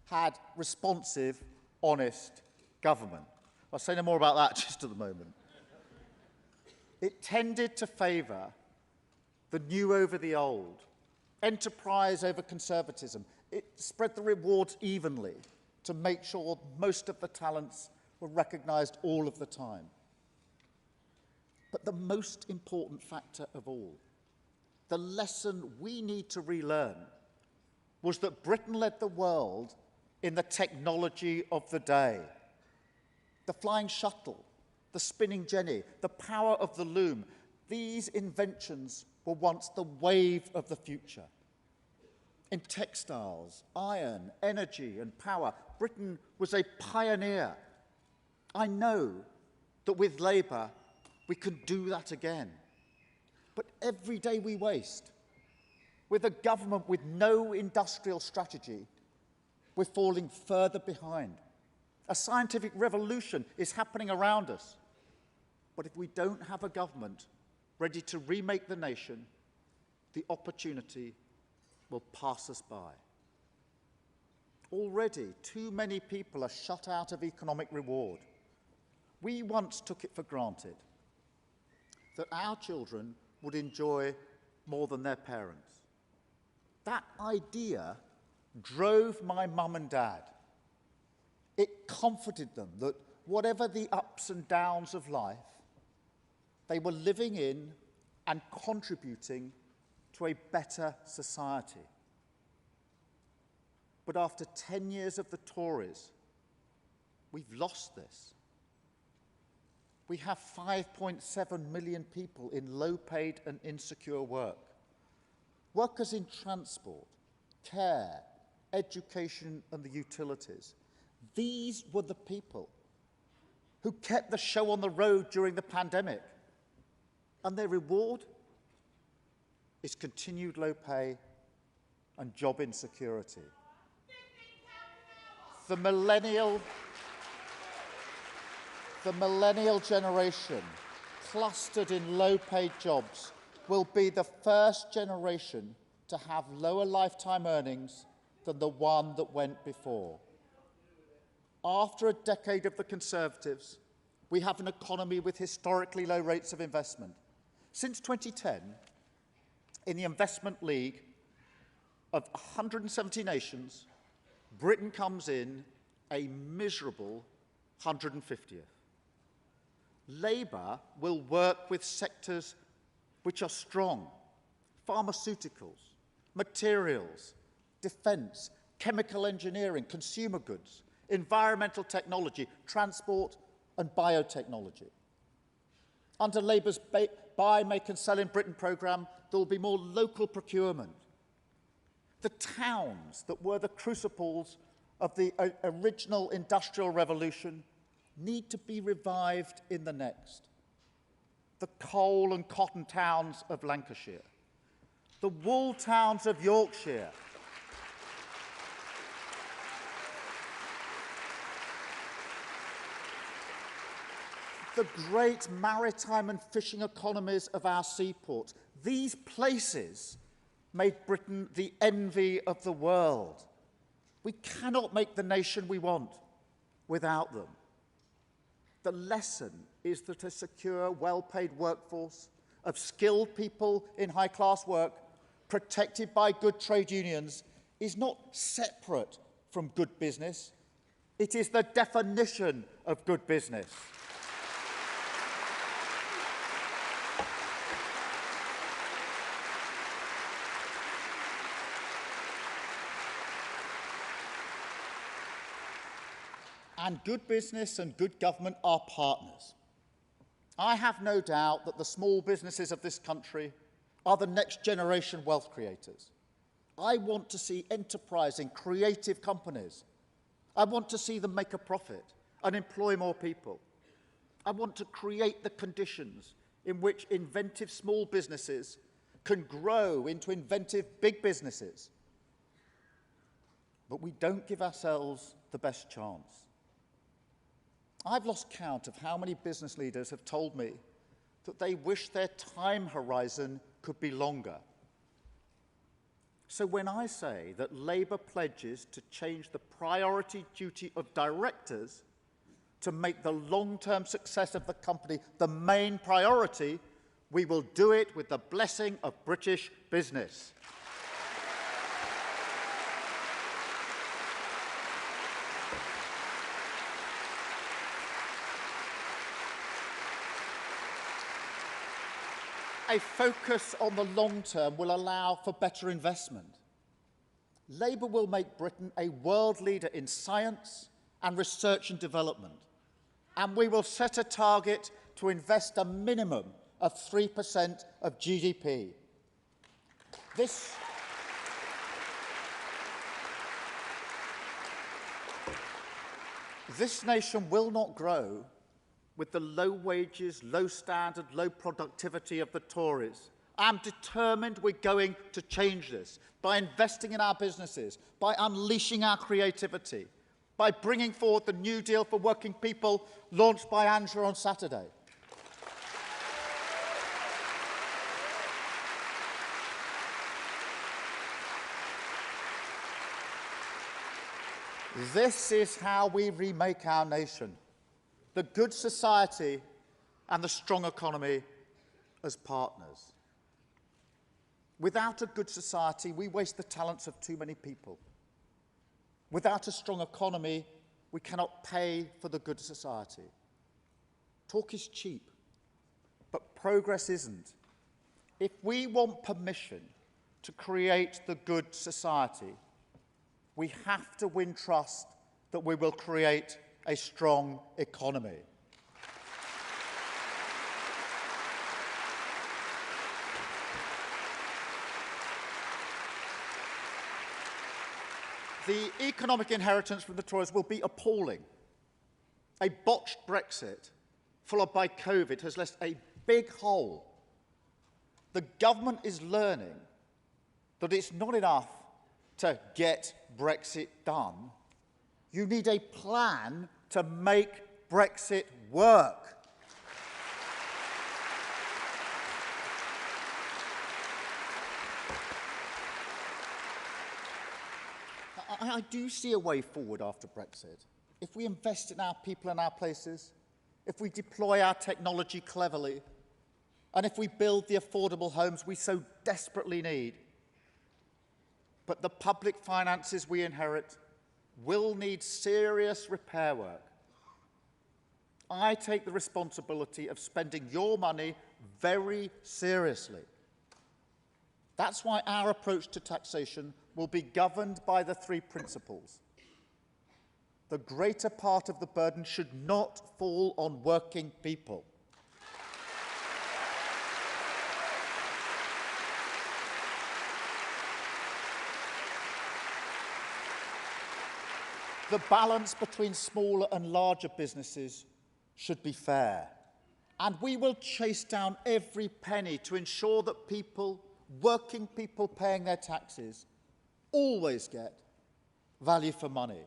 had responsive, honest government. I'll say no more about that just at the moment. It tended to favour the new over the old, enterprise over conservatism. It spread the rewards evenly to make sure most of the talents were recognised all of the time. But the most important factor of all, the lesson we need to relearn, was that Britain led the world in the technology of the day. The flying shuttle, the spinning jenny, the power of the loom, these inventions were once the wave of the future. In textiles, iron, energy and power, Britain was a pioneer. I know that with Labour, we can do that again. But every day we waste, with a government with no industrial strategy, we're falling further behind. A scientific revolution is happening around us. But if we don't have a government ready to remake the nation, the opportunity will pass us by. Already, too many people are shut out of economic reward. We once took it for granted that our children would enjoy more than their parents. That idea drove my mum and dad. It comforted them that whatever the ups and downs of life, they were living in and contributing to a better society. But after 10 years of the Tories, we've lost this. We have 5.7 million people in low-paid and insecure work. Workers in transport, care, education and the utilities. These were the people who kept the show on the road during the pandemic. And their reward is continued low pay and job insecurity. The millennial generation, clustered in low-paid jobs, will be the first generation to have lower lifetime earnings than the one that went before. After a decade of the Conservatives, we have an economy with historically low rates of investment. Since 2010, in the Investment League of 170 nations, Britain comes in a miserable 150th. Labour will work with sectors which are strong: pharmaceuticals, materials, defence, chemical engineering, consumer goods, environmental technology, transport and biotechnology. Under Labour's Buy, Make and Sell in Britain programme, there will be more local procurement. The towns that were the crucibles of the original industrial revolution need to be revived in the next. The coal and cotton towns of Lancashire, the wool towns of Yorkshire, the great maritime and fishing economies of our seaports. These places made Britain the envy of the world. We cannot make the nation we want without them. The lesson is that a secure, well-paid workforce of skilled people in high-class work, protected by good trade unions, is not separate from good business. It is the definition of good business. And good business and good government are partners. I have no doubt that the small businesses of this country are the next generation wealth creators. I want to see enterprising, creative companies. I want to see them make a profit and employ more people. I want to create the conditions in which inventive small businesses can grow into inventive big businesses. But we don't give ourselves the best chance. I've lost count of how many business leaders have told me that they wish their time horizon could be longer. So when I say that Labour pledges to change the priority duty of directors to make the long-term success of the company the main priority, we will do it with the blessing of British business. A focus on the long term will allow for better investment. Labour will make Britain a world leader in science and research and development. And we will set a target to invest a minimum of 3% of GDP. This nation will not grow with the low wages, low standard, low productivity of the Tories. I'm determined we're going to change this by investing in our businesses, by unleashing our creativity, by bringing forward the New Deal for working people launched by Angela on Saturday. This is how we remake our nation. The good society and the strong economy as partners. Without a good society, we waste the talents of too many people. Without a strong economy, we cannot pay for the good society. Talk is cheap, but progress isn't. If we want permission to create the good society, we have to win trust that we will create a strong economy. The economic inheritance from the Tories will be appalling. A botched Brexit, followed by COVID, has left a big hole. The government is learning that it's not enough to get Brexit done. You need a plan to make Brexit work. I do see a way forward after Brexit. If we invest in our people and our places, if we deploy our technology cleverly, and if we build the affordable homes we so desperately need. But the public finances we inherit will need serious repair work. I take the responsibility of spending your money very seriously. That's why our approach to taxation will be governed by the three principles. The greater part of the burden should not fall on working people. The balance between smaller and larger businesses should be fair. And we will chase down every penny to ensure that people, working people paying their taxes, always get value for money.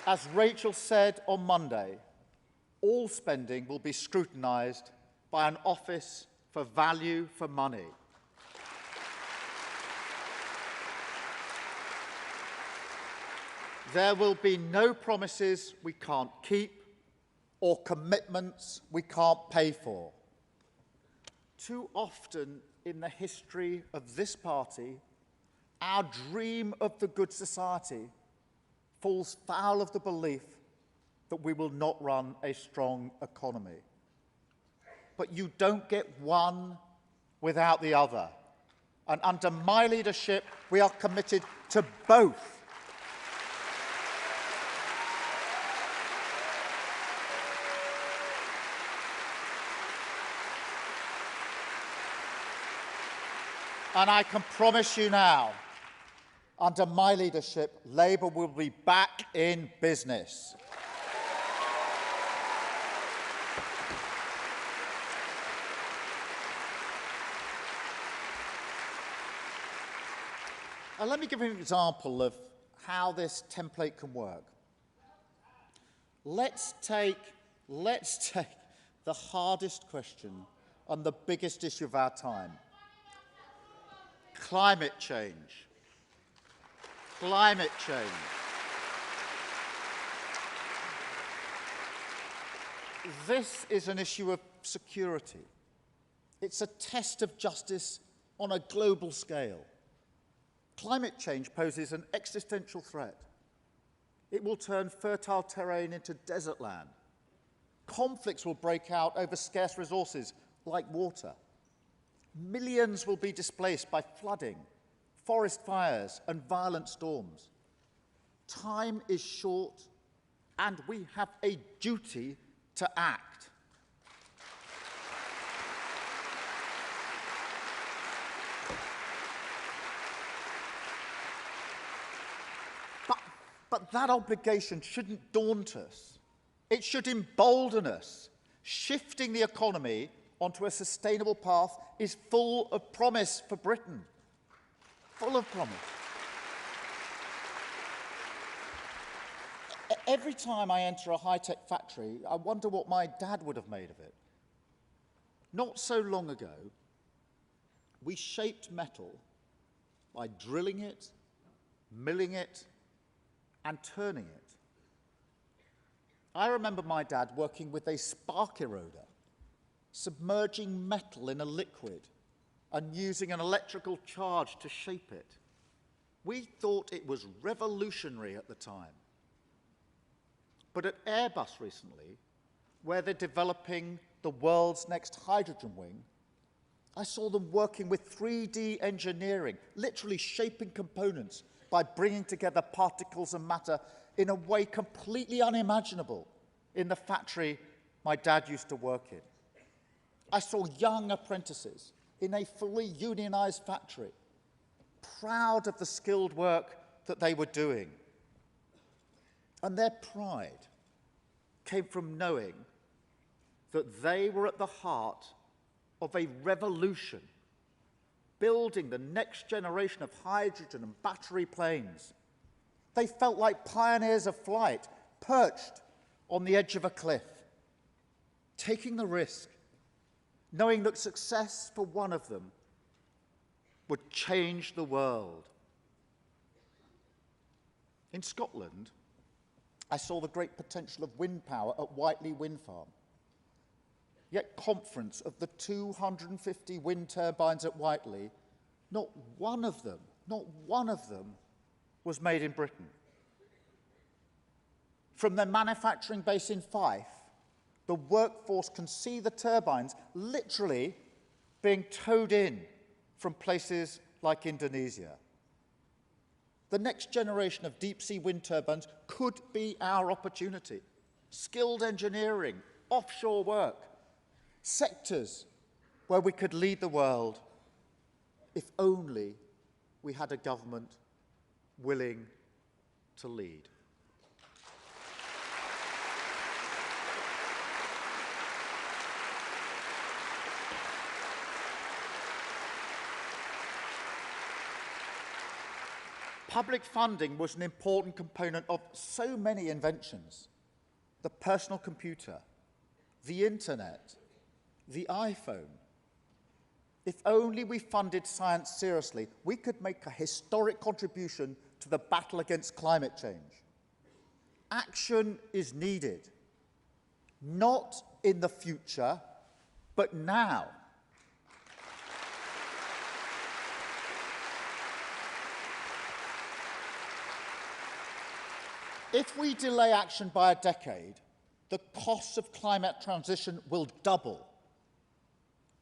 As Rachel said on Monday, all spending will be scrutinised by an Office for Value for Money. There will be no promises we can't keep or commitments we can't pay for. Too often in the history of this party, our dream of the good society falls foul of the belief that we will not run a strong economy. But you don't get one without the other. And under my leadership, we are committed to both. And I can promise you now, under my leadership, Labour will be back in business. And let me give you an example of how this template can work. Let's take the hardest question and the biggest issue of our time. Climate change. Climate change. This is an issue of security. It's a test of justice on a global scale. Climate change poses an existential threat. It will turn fertile terrain into desert land. Conflicts will break out over scarce resources like water. Millions will be displaced by flooding, forest fires, and violent storms. Time is short, and we have a duty to act. But that obligation shouldn't daunt us. It should embolden us. Shifting the economy onto a sustainable path is full of promise for Britain. Full of promise. Every time I enter a high-tech factory, I wonder what my dad would have made of it. Not so long ago, We shaped metal by drilling it, milling it, and turning it. I remember my dad working with a spark eroder, submerging metal in a liquid and using an electrical charge to shape it. We thought it was revolutionary at the time. But at Airbus recently, where they're developing the world's next hydrogen wing, I saw them working with 3D engineering, literally shaping components by bringing together particles and matter in a way completely unimaginable in the factory my dad used to work in. I saw young apprentices in a fully unionized factory, proud of the skilled work that they were doing. And their pride came from knowing that they were at the heart of a revolution, building the next generation of hydrogen and battery planes. They felt like pioneers of flight, perched on the edge of a cliff, taking the risk, knowing that success for one of them would change the world. In Scotland, I saw the great potential of wind power at Whiteley Wind Farm. Yet conference of the 250 wind turbines at Whiteley, not one of them was made in Britain. From their manufacturing base in Fife, the workforce can see the turbines literally being towed in from places like Indonesia. The next generation of deep-sea wind turbines could be our opportunity. Skilled engineering, offshore work, sectors where we could lead the world if only we had a government willing to lead. Public funding was an important component of so many inventions: the personal computer, the internet, the iPhone. If only we funded science seriously, we could make a historic contribution to the battle against climate change. Action is needed, not in the future, but now. If we delay action by a decade, the costs of climate transition will double.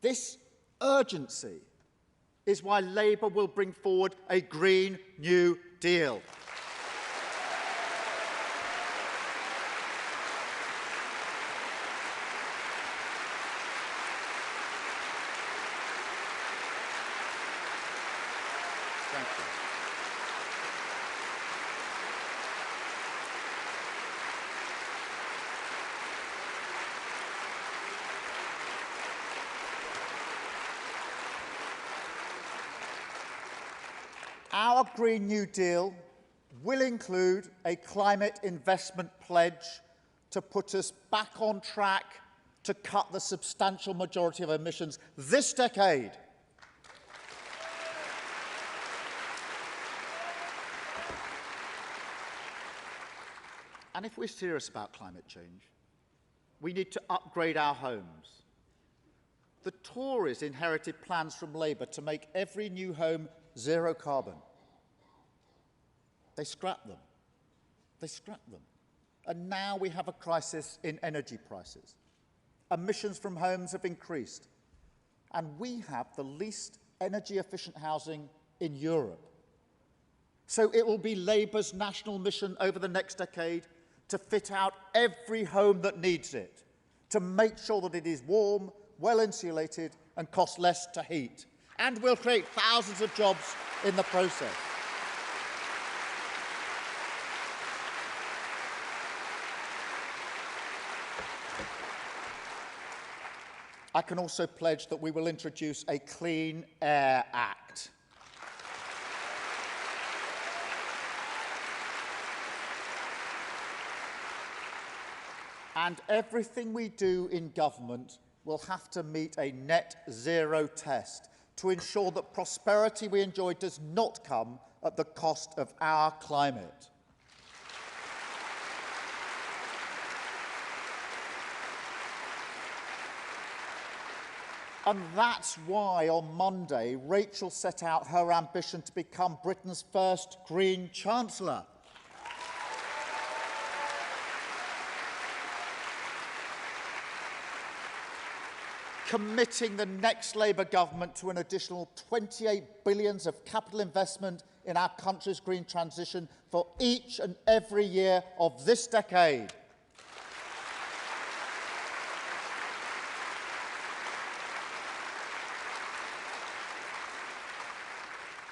This urgency is why Labour will bring forward a Green New Deal. Thank you. Our Green New Deal will include a climate investment pledge to put us back on track to cut the substantial majority of emissions this decade. And if we're serious about climate change, we need to upgrade our homes. The Tories inherited plans from Labour to make every new home zero carbon. They scrapped them. They scrapped them. And now we have a crisis in energy prices. Emissions from homes have increased. And we have the least energy-efficient housing in Europe. So it will be Labour's national mission over the next decade to fit out every home that needs it, to make sure that it is warm, well-insulated and costs less to heat. And we'll create thousands of jobs in the process. I can also pledge that we will introduce a Clean Air Act. And everything we do in government will have to meet a net zero test to ensure that prosperity we enjoy does not come at the cost of our climate. And that's why on Monday, Rachel set out her ambition to become Britain's first Green Chancellor. Committing the next Labour government to an additional 28 billion of capital investment in our country's green transition for each and every year of this decade.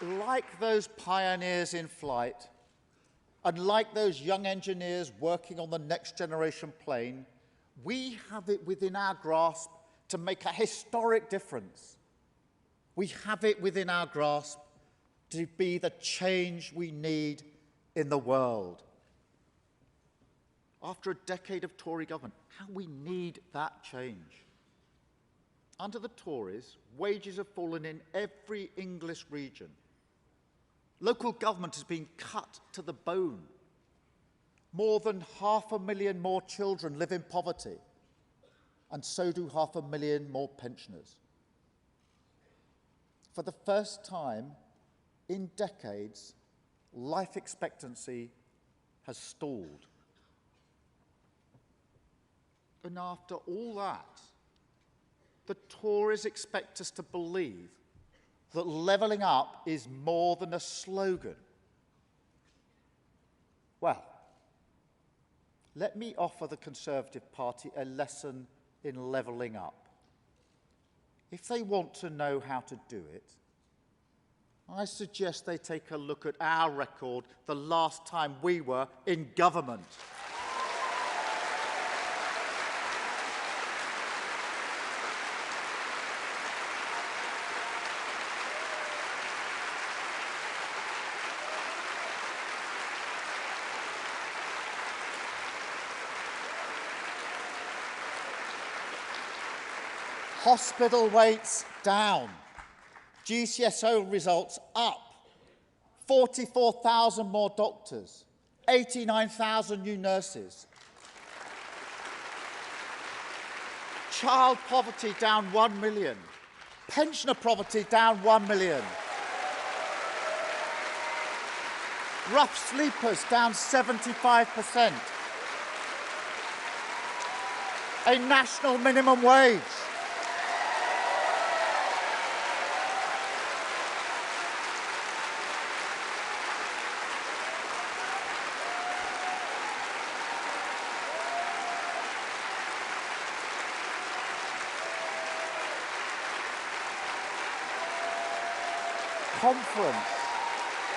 Like those pioneers in flight, and like those young engineers working on the next generation plane, we have it within our grasp to make a historic difference. We have it within our grasp to be the change we need in the world. After a decade of Tory government, how we need that change. Under the Tories, wages have fallen in every English region. Local government has been cut to the bone. More than 500,000 more children live in poverty, and so do 500,000 more pensioners. For the first time in decades, life expectancy has stalled. And after all that, the Tories expect us to believe that levelling up is more than a slogan. Well, let me offer the Conservative Party a lesson in levelling up. If they want to know how to do it, I suggest they take a look at our record the last time we were in government. Hospital waits down, GCSO results up, 44,000 more doctors, 89,000 new nurses. Child poverty down 1 million, pensioner poverty down 1 million. Rough sleepers down 75%. A national minimum wage.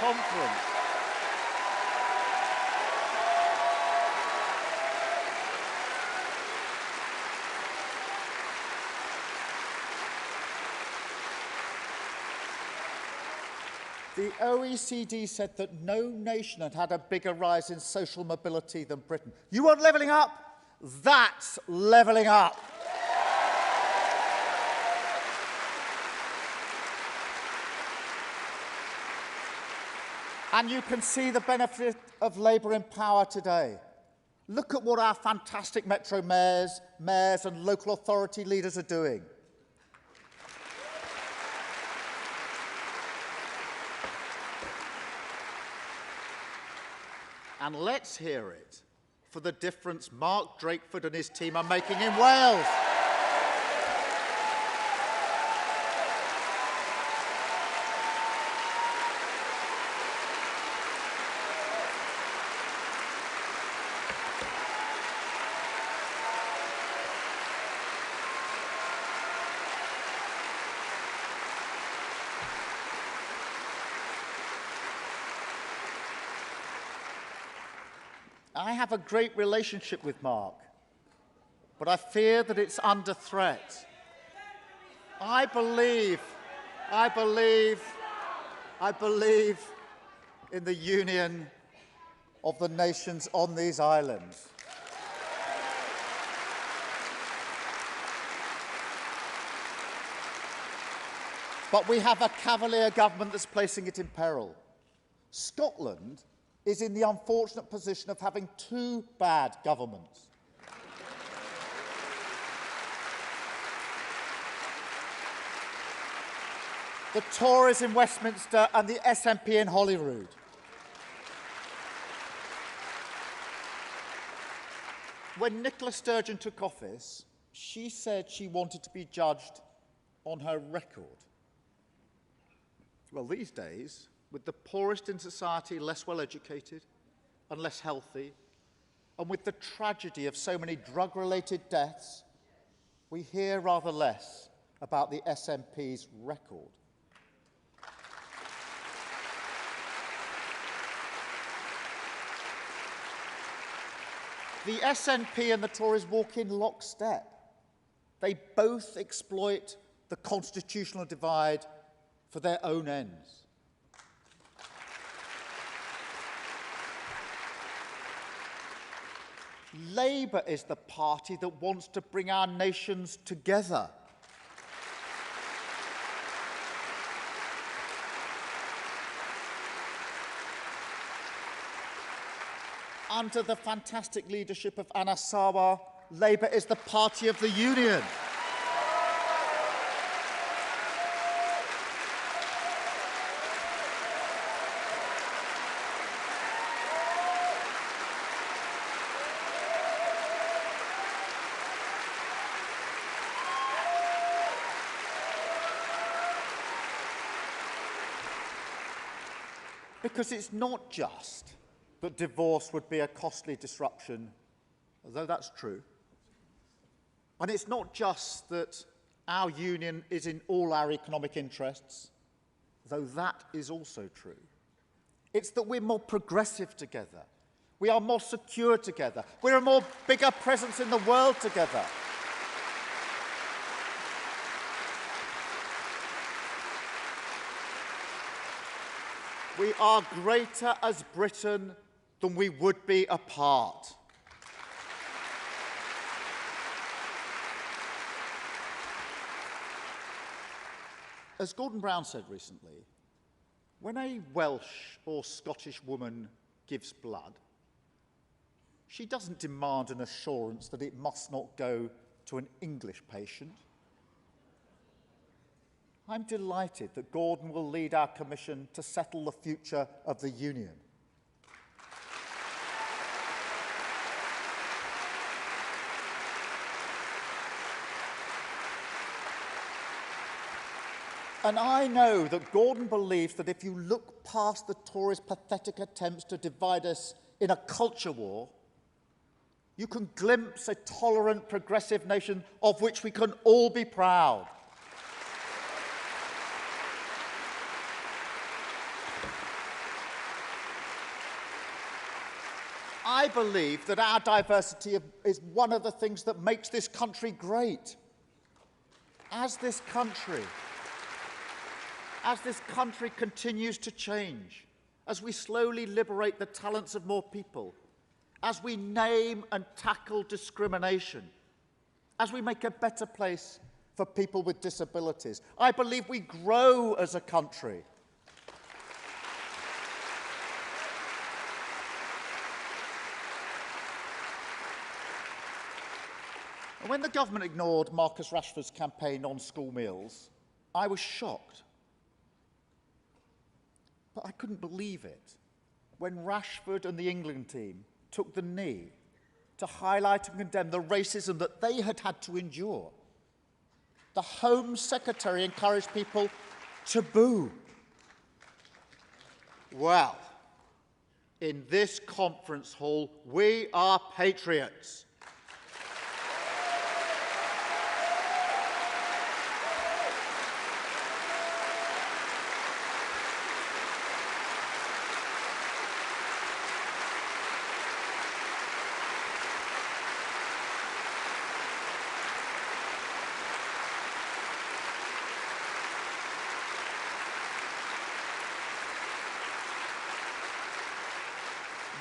Conference. The OECD said that no nation had had a bigger rise in social mobility than Britain. You want levelling up? That's levelling up. And you can see the benefit of Labour in power today. Look at what our fantastic metro mayors and local authority leaders are doing. And let's hear it for the difference Mark Drakeford and his team are making in Wales. I have a great relationship with Mark, but I fear that it's under threat. I believe in the union of the nations on these islands. But we have a cavalier government that's placing it in peril. Scotland is in the unfortunate position of having two bad governments. The Tories in Westminster and the SNP in Holyrood. When Nicola Sturgeon took office, she said she wanted to be judged on her record. Well, these days, with the poorest in society less well educated and less healthy, and with the tragedy of so many drug-related deaths, we hear rather less about the SNP's record. The SNP and the Tories walk in lockstep. They both exploit the constitutional divide for their own ends. Labour is the party that wants to bring our nations together. Under the fantastic leadership of Anna Sawar, Labour is the party of the Union. Because it's not just that divorce would be a costly disruption, although that's true. And it's not just that our union is in all our economic interests, though that is also true. It's that we're more progressive together. We are more secure together. We're a more bigger presence in the world together. We are greater as Britain than we would be apart. As Gordon Brown said recently, when a Welsh or Scottish woman gives blood, she doesn't demand an assurance that it must not go to an English patient. I'm delighted that Gordon will lead our Commission to settle the future of the Union. And I know that Gordon believes that if you look past the Tories' pathetic attempts to divide us in a culture war, you can glimpse a tolerant, progressive nation of which we can all be proud. I believe that our diversity is one of the things that makes this country great. As this country continues to change, as we slowly liberate the talents of more people, as we name and tackle discrimination, as we make a better place for people with disabilities, I believe we grow as a country. When the government ignored Marcus Rashford's campaign on school meals, I was shocked. But I couldn't believe it when Rashford and the England team took the knee to highlight and condemn the racism that they had had to endure. The Home Secretary encouraged people to boo. Well, in this conference hall, we are patriots.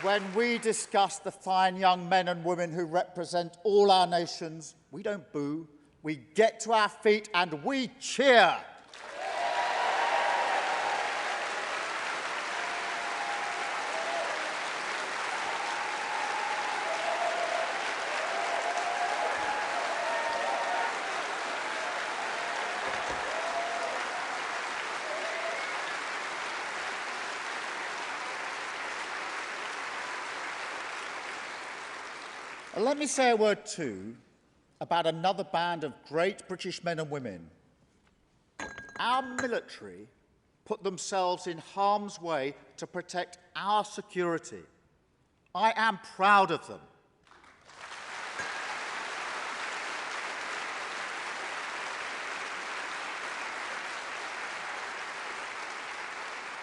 When we discuss the fine young men and women who represent all our nations, we don't boo, we get to our feet and we cheer. Let me say a word too about another band of great British men and women. Our military put themselves in harm's way to protect our security. I am proud of them.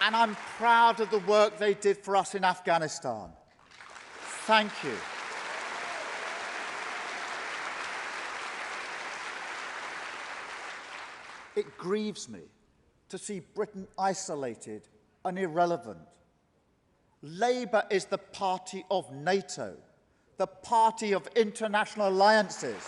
And I'm proud of the work they did for us in Afghanistan. Thank you. It grieves me to see Britain isolated and irrelevant. Labour is the party of NATO, the party of international alliances.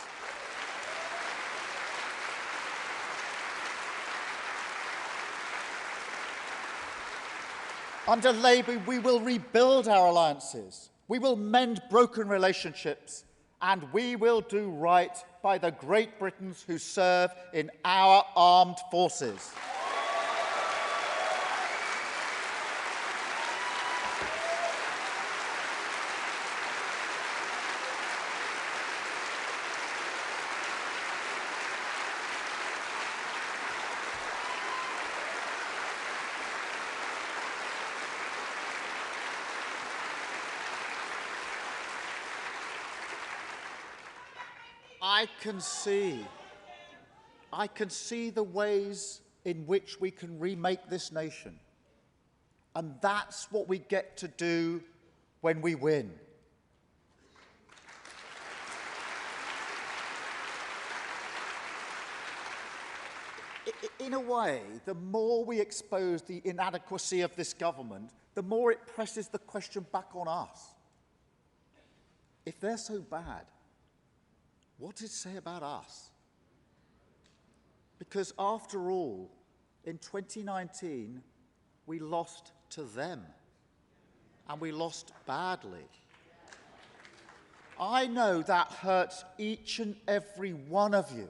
Under Labour, we will rebuild our alliances, we will mend broken relationships, and we will do right by the Great Britons who serve in our armed forces. I can see the ways in which we can remake this nation. And that's what we get to do when we win. In a way, the more we expose the inadequacy of this government, the more it presses the question back on us. If they're so bad, what does it say about us? Because after all, in 2019, we lost to them, and we lost badly. I know that hurts each and every one of you.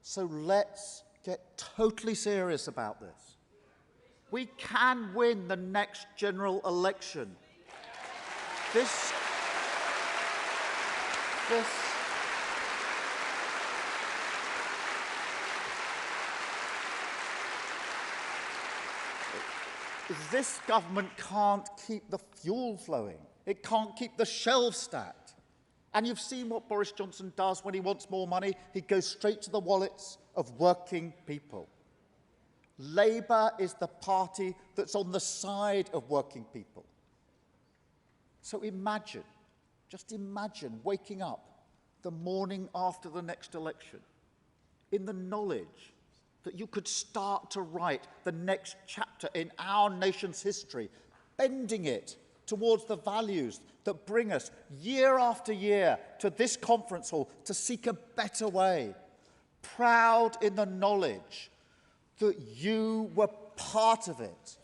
So let's get totally serious about this. We can win the next general election. This government can't keep the fuel flowing. It can't keep the shelves stacked. And you've seen what Boris Johnson does when he wants more money. He goes straight to the wallets of working people. Labour is the party that's on the side of working people. So imagine, just imagine waking up the morning after the next election in the knowledge that you could start to write the next chapter in our nation's history, bending it towards the values that bring us year after year to this conference hall to seek a better way, proud in the knowledge that you were part of it.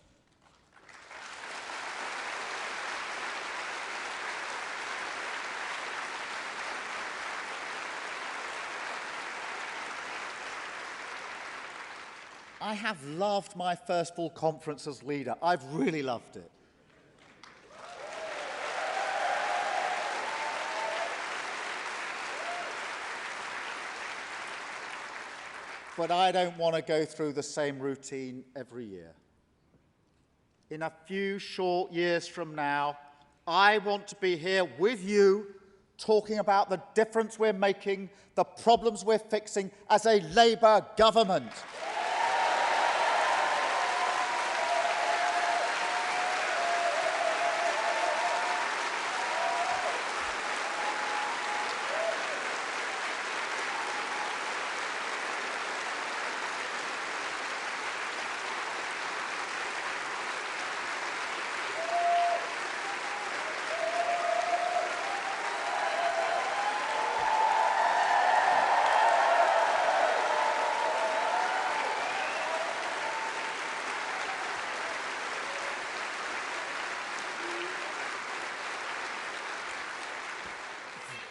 I have loved my first full conference as leader. I've really loved it. But I don't want to go through the same routine every year. In a few short years from now, I want to be here with you, talking about the difference we're making, the problems we're fixing as a Labour government.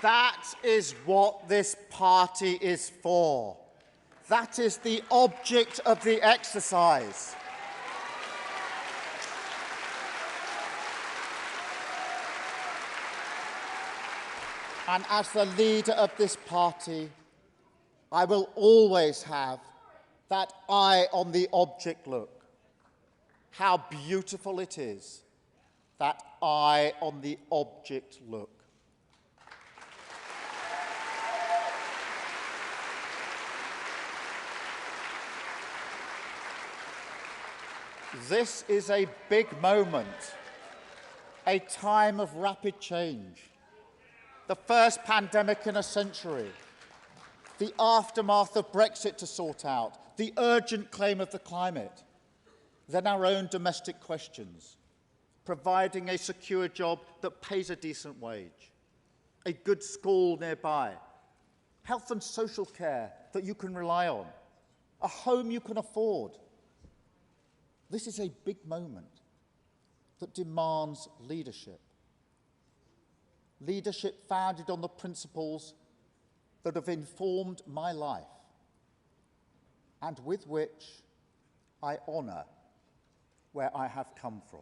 That is what this party is for. That is the object of the exercise. And as the leader of this party, I will always have that eye on the object look. How beautiful it is, that eye on the object look. This is a big moment, a time of rapid change. The first pandemic in a century, the aftermath of Brexit to sort out, the urgent claim of the climate, then our own domestic questions, providing a secure job that pays a decent wage, a good school nearby, health and social care that you can rely on, a home you can afford. This is a big moment that demands leadership. Leadership founded on the principles that have informed my life and with which I honour where I have come from.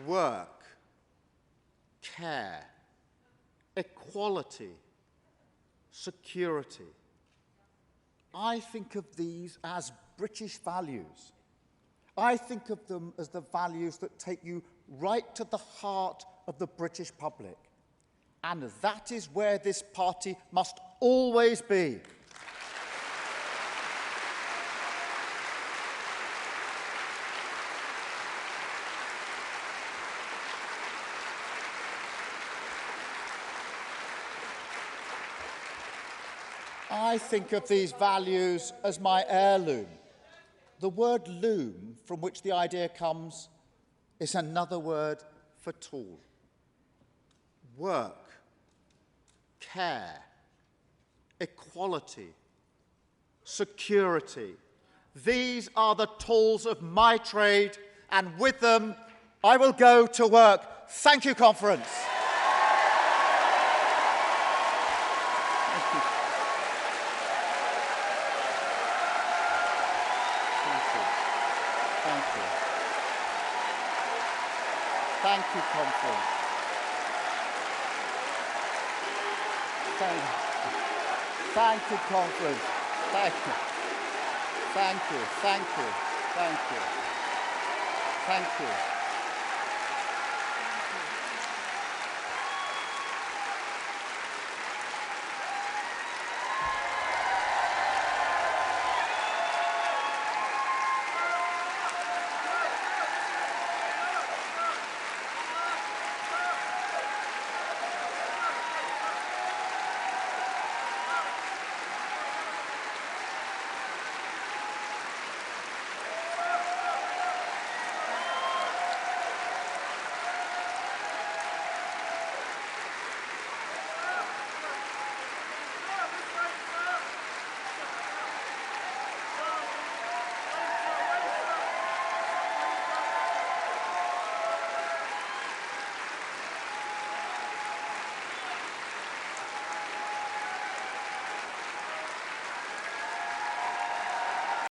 Work, care, equality, security. I think of these as British values. I think of them as the values that take you right to the heart of the British public. And that is where this party must always be. I think of these values as my heirloom. The word loom, from which the idea comes, is another word for tool. Work, care, equality, security. These are the tools of my trade, and with them, I will go to work. Thank you, Conference. Thank you, Conference. Thank you, Conference. Thank you. Thank you. Thank you. Thank you. Thank you.